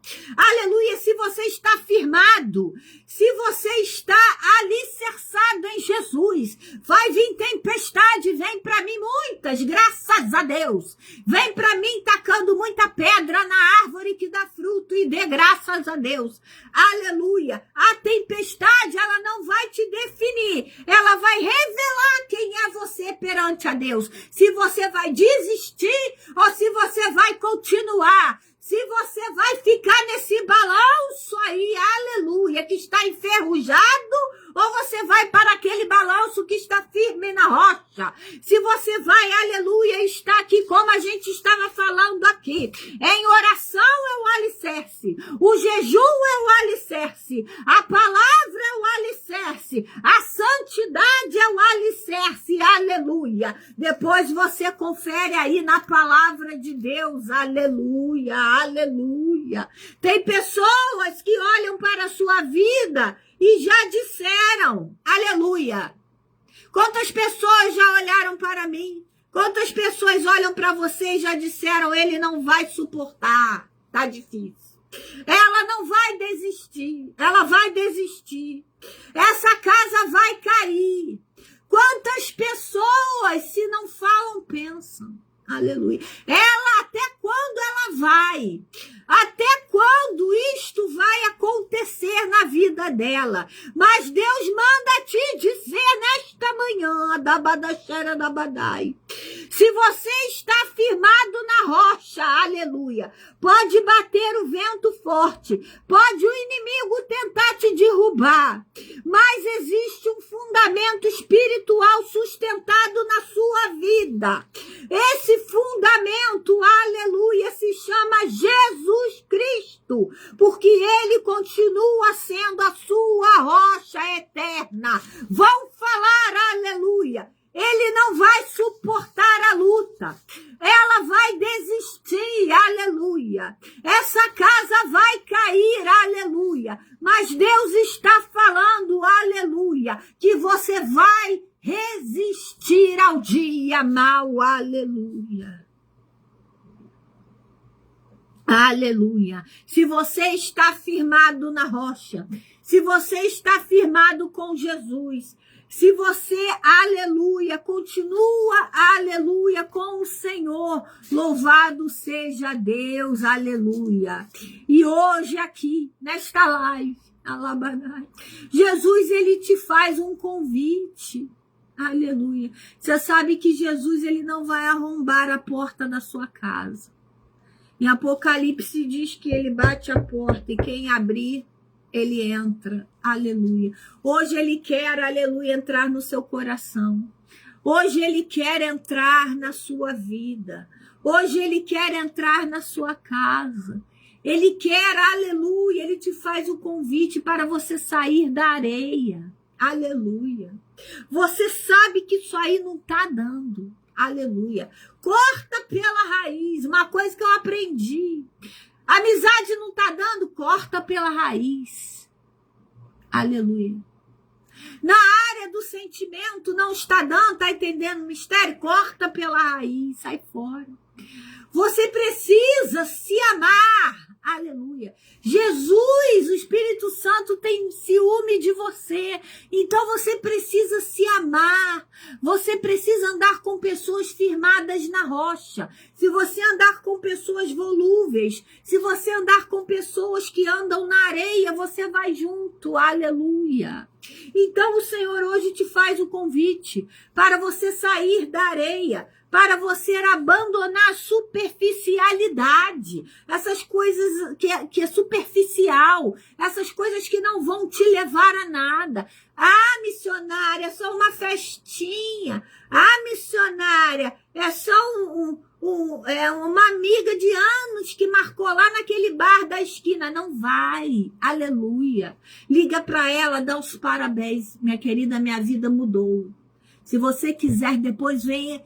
A: vem para mim muitas, graças a Deus. Vem para mim tacando muita pedra na árvore que dá fruto e dê graças a Deus. Aleluia. A tempestade, ela não vai te definir. Ela vai revelar quem é você perante a Deus. Se você vai desistir ou se você vai continuar. Se você vai ficar nesse balanço aí, aleluia, que está enferrujado, ou você vai para aquele balanço que está firme na rocha. Se você vai, aleluia, está aqui como a gente estava falando aqui. Em oração é o alicerce, o jejum é o alicerce, a palavra é o alicerce, a santidade é o alicerce, aleluia. Depois você confere aí na palavra de Deus, aleluia, aleluia. Tem pessoas que olham para a sua vida e já disseram, aleluia. Quantas pessoas já olharam para mim? Quantas pessoas olham para você e já disseram, ele não vai suportar, tá difícil. Ela não vai desistir, ela vai desistir. Essa casa vai cair. Quantas pessoas, se não falam, pensam. Aleluia. Ela, até quando ela vai? Até quando isto vai acontecer na vida dela? Mas Deus manda te dizer nesta manhã, da badacheira da badai. Se você está firmado na rocha, aleluia, pode bater o vento forte, pode o inimigo tentar te derrubar, mas existe um fundamento espiritual sustentado na sua vida. Esse fundamento, aleluia, se chama Jesus Cristo, porque ele continua sendo a sua rocha eterna. Vão falar, aleluia. Ele não vai suportar a luta. Ela vai desistir, aleluia. Essa casa vai cair, aleluia. Mas Deus está falando, aleluia, que você vai resistir ao dia mau, aleluia. Aleluia. Se você está firmado na rocha, se você está firmado com Jesus, se você, aleluia, continua, aleluia, com o Senhor, louvado seja Deus, aleluia. E hoje aqui, nesta live, alabanai, Jesus, ele te faz um convite, aleluia. Você sabe que Jesus, ele não vai arrombar a porta da sua casa. Em Apocalipse diz que ele bate a porta e quem abrir, ele entra, aleluia. Hoje ele quer, aleluia, entrar no seu coração. Hoje ele quer entrar na sua vida. Hoje ele quer entrar na sua casa. Ele quer, aleluia, ele te faz o convite para você sair da areia. Aleluia. Você sabe que isso aí não está dando. Aleluia. Corta pela raiz. Uma coisa que eu aprendi. Amizade não está dando, corta pela raiz. Aleluia. Na área do sentimento não está dando, está entendendo o mistério? Corta pela raiz, sai fora. Você precisa se amar. Aleluia. Jesus, o Espírito Santo tem ciúme de você. Então você precisa se amar. Você precisa andar com pessoas firmadas na rocha. Se você andar com pessoas volúveis, se você andar com pessoas que andam na areia, você vai junto. Aleluia. Então o Senhor hoje te faz o convite para você sair da areia, para você abandonar a superficialidade, essas coisas que é superficial, essas coisas que não vão te levar a nada. Ah, missionária, é só uma festinha. Ah, missionária, é só uma amiga de anos que marcou lá naquele bar da esquina. Não vai, aleluia. Liga para ela, dá os parabéns. Minha querida, minha vida mudou. Se você quiser, depois vem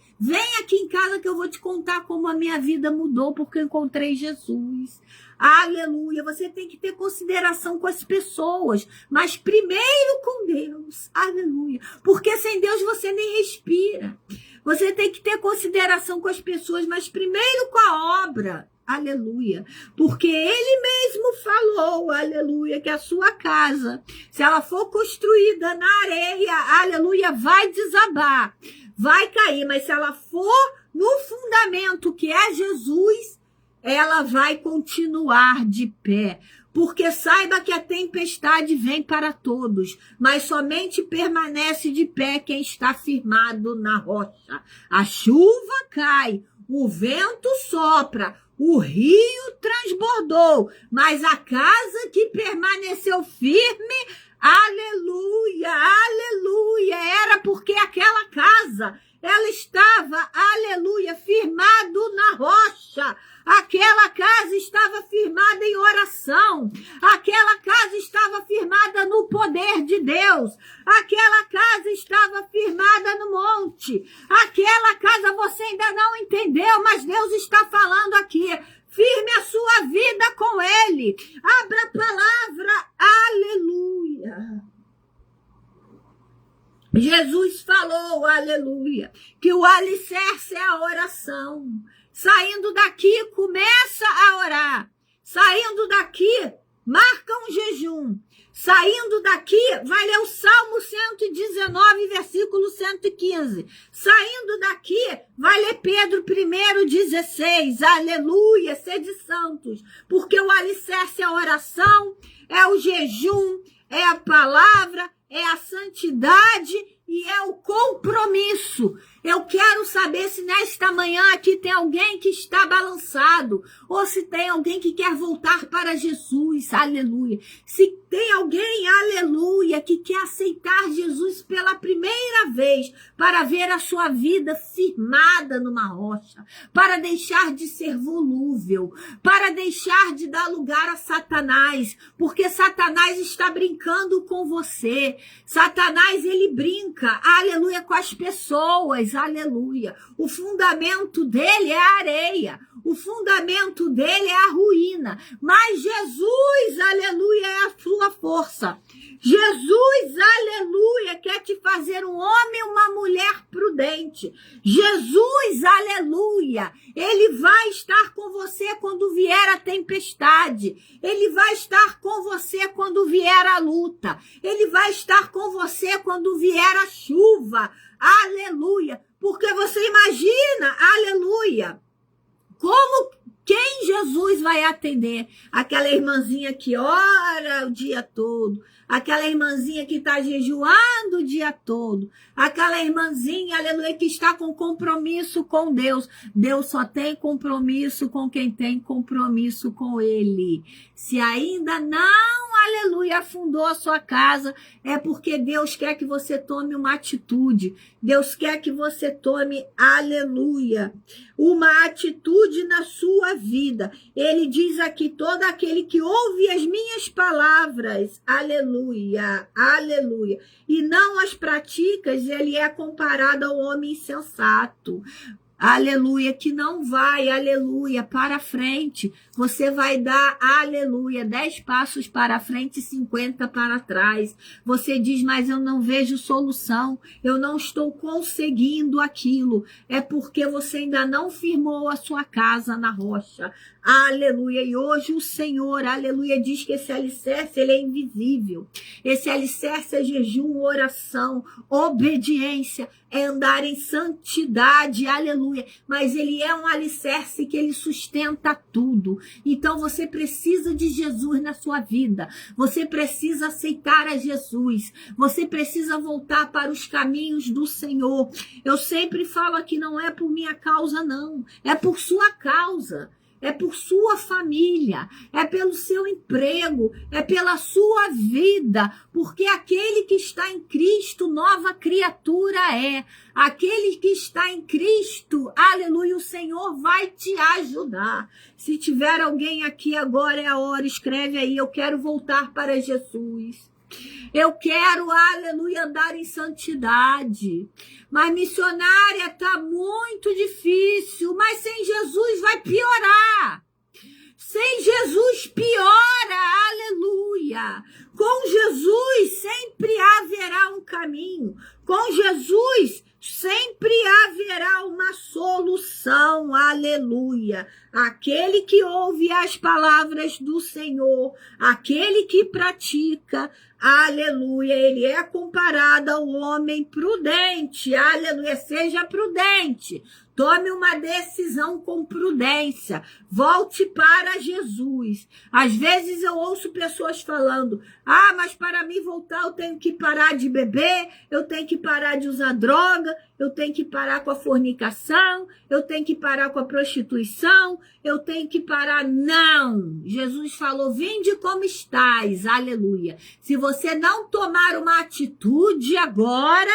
A: aqui em casa que eu vou te contar como a minha vida mudou, porque eu encontrei Jesus. Aleluia. Você tem que ter consideração com as pessoas, mas primeiro com Deus. Aleluia. Porque sem Deus você nem respira. Você tem que ter consideração com as pessoas, mas primeiro com a obra. Aleluia. Porque ele mesmo falou, aleluia, que a sua casa, se ela for construída na areia, aleluia, vai desabar, vai cair, mas se ela for no fundamento que é Jesus, ela vai continuar de pé. Porque saiba que a tempestade vem para todos, mas somente permanece de pé quem está firmado na rocha. A chuva cai, o vento sopra, o rio transbordou, mas a casa que permaneceu firme, aleluia, aleluia, era porque aquela casa, ela estava, aleluia, firmado na rocha. Aquela casa estava firmada em oração. Aquela casa estava firmada no poder de Deus. Aquela casa estava firmada no monte. Aquela casa você ainda não entendeu, mas Deus está falando aqui. Firme a sua vida com Ele. Abra a palavra. Aleluia. Jesus falou, aleluia, que o alicerce é a oração. Saindo daqui, começa a orar. Saindo daqui, marca um jejum. Saindo daqui, vai ler o Salmo 119, versículo 115. Saindo daqui, vai ler Pedro 1:16. Aleluia, sede santos. Porque o alicerce é a oração, é o jejum, é a palavra, é a santidade e é o compromisso. Eu quero saber se nesta manhã aqui tem alguém que está balançado, ou se tem alguém que quer voltar para Jesus, aleluia. Se tem alguém, aleluia, que quer aceitar Jesus pela primeira vez, para ver a sua vida firmada numa rocha, para deixar de ser volúvel, para deixar de dar lugar a Satanás, porque Satanás está brincando com você. Satanás, ele brinca, aleluia, com as pessoas, aleluia. O fundamento dele é a areia. O fundamento dele é a ruína. Mas Jesus, aleluia, é a sua força. Jesus, aleluia, quer te fazer um homem e uma mulher prudente. Jesus, aleluia, ele vai estar com você quando vier a tempestade. Ele vai estar com você quando vier a luta. Ele vai estar com você quando vier a chuva. Aleluia. Porque você imagina, aleluia, como quem Jesus vai atender? Aquela irmãzinha que ora o dia todo, aquela irmãzinha que está jejuando o dia todo, aquela irmãzinha, aleluia, que está com compromisso com Deus. Deus só tem compromisso com quem tem compromisso com Ele. Se ainda não, aleluia, afundou a sua casa, é porque Deus quer que você tome uma atitude. Deus quer que você tome, aleluia, uma atitude na sua vida. Ele diz aqui, todo aquele que ouve as minhas palavras, aleluia, aleluia, e não as pratica, ele é comparado ao homem insensato. Aleluia, que não vai, aleluia, para frente. Você vai dar, aleluia, 10 passos para frente e 50 para trás. Você diz, mas eu não vejo solução, eu não estou conseguindo aquilo. É porque você ainda não firmou a sua casa na rocha. Aleluia, e hoje o Senhor, aleluia, diz que esse alicerce, ele é invisível. Esse alicerce é jejum, oração, obediência, é andar em santidade, aleluia. Mas ele é um alicerce que ele sustenta tudo. Então você precisa de Jesus na sua vida. Você precisa aceitar a Jesus. Você precisa voltar para os caminhos do Senhor. Eu sempre falo aqui, não é por minha causa, não. É por sua causa. É por sua família, é pelo seu emprego, é pela sua vida, porque aquele que está em Cristo, nova criatura é. Aquele que está em Cristo, aleluia, o Senhor vai te ajudar. Se tiver alguém aqui agora é a hora, escreve aí, eu quero voltar para Jesus. Eu quero, aleluia, andar em santidade. Mas missionária, está muito difícil. Mas sem Jesus vai piorar. Sem Jesus piora, aleluia. Com Jesus sempre haverá um caminho. Com Jesus sempre haverá uma solução, aleluia. Aquele que ouve as palavras do Senhor, aquele que pratica, aleluia, ele é comparado ao homem prudente, aleluia, seja prudente. Tome uma decisão com prudência. Volte para Jesus. Às vezes eu ouço pessoas falando, mas para mim voltar eu tenho que parar de beber, eu tenho que parar de usar droga, eu tenho que parar com a fornicação, eu tenho que parar com a prostituição, eu tenho que parar. Não! Jesus falou, vinde como estais, aleluia. Se você não tomar uma atitude agora,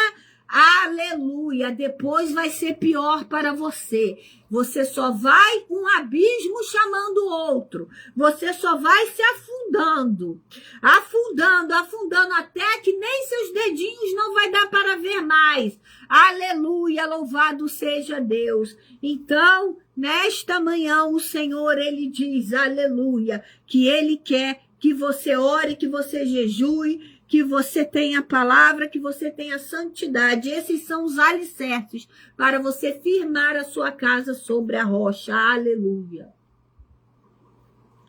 A: aleluia, depois vai ser pior para você. Você só vai um abismo chamando o outro. Você só vai se afundando, afundando, até que nem seus dedinhos não vai dar para ver mais. Aleluia, louvado seja Deus. Então, nesta manhã, o Senhor, ele diz, aleluia, que ele quer que você ore, que você jejue, que você tenha palavra, que você tenha santidade. Esses são os alicerces para você firmar a sua casa sobre a rocha. Aleluia.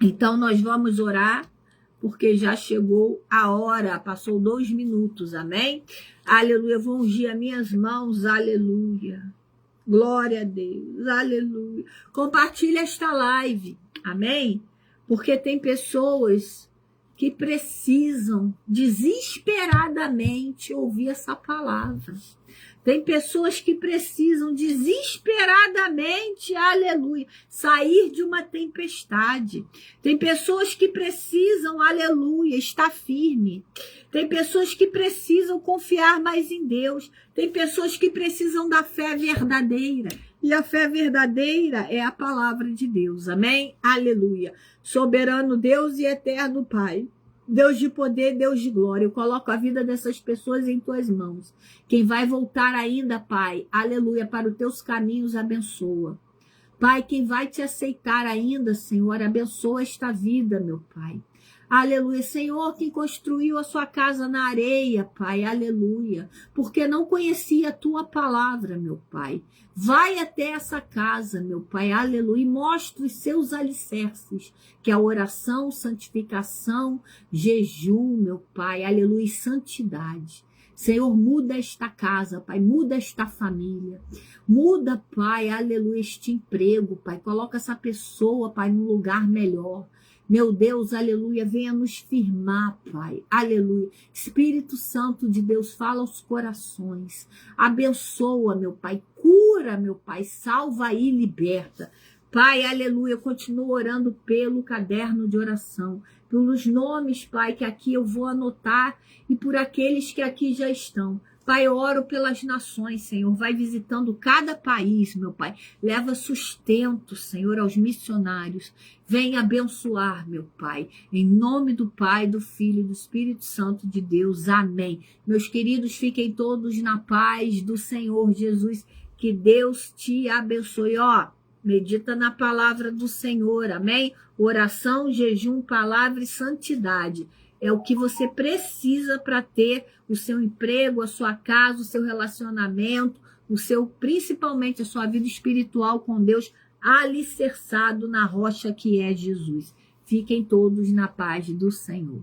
A: Então, nós vamos orar, porque já chegou a hora, passou 2 minutos, amém? Aleluia, eu vou ungir as minhas mãos, aleluia. Glória a Deus, aleluia. Compartilhe esta live, amém? Porque tem pessoas que precisam desesperadamente ouvir essa palavra. Tem pessoas que precisam desesperadamente, aleluia, sair de uma tempestade. Tem pessoas que precisam, aleluia, estar firme. Tem pessoas que precisam confiar mais em Deus. Tem pessoas que precisam da fé verdadeira. E a fé verdadeira é a palavra de Deus. Amém? Aleluia. Soberano Deus e eterno Pai. Deus de poder, Deus de glória. Eu coloco a vida dessas pessoas em tuas mãos. Quem vai voltar ainda, Pai, aleluia, para os teus caminhos, abençoa. Pai, quem vai te aceitar ainda, Senhor, abençoa esta vida, meu Pai. Aleluia, Senhor, quem construiu a sua casa na areia, Pai, aleluia, porque não conhecia a tua palavra, meu Pai. Vai até essa casa, meu Pai, aleluia, e mostra os seus alicerces, que é a oração, santificação, jejum, meu Pai, aleluia, e santidade. Senhor, muda esta casa, Pai, muda esta família, muda, Pai, aleluia, este emprego, Pai, coloca essa pessoa, Pai, num lugar melhor. Meu Deus, aleluia, venha nos firmar, Pai, aleluia. Espírito Santo de Deus, fala aos corações, abençoa, meu Pai, cura, meu Pai, salva e liberta. Pai, aleluia, eu continuo orando pelo caderno de oração, pelos nomes, Pai, que aqui eu vou anotar e por aqueles que aqui já estão. Pai, eu oro pelas nações, Senhor, vai visitando cada país, meu Pai, leva sustento, Senhor, aos missionários, vem abençoar, meu Pai, em nome do Pai, do Filho e do Espírito Santo de Deus, amém. Meus queridos, fiquem todos na paz do Senhor Jesus, que Deus te abençoe, medita na palavra do Senhor, amém? Oração, jejum, palavra e santidade. É o que você precisa para ter o seu emprego, a sua casa, o seu relacionamento, principalmente a sua vida espiritual com Deus, alicerçado na rocha que é Jesus. Fiquem todos na paz do Senhor.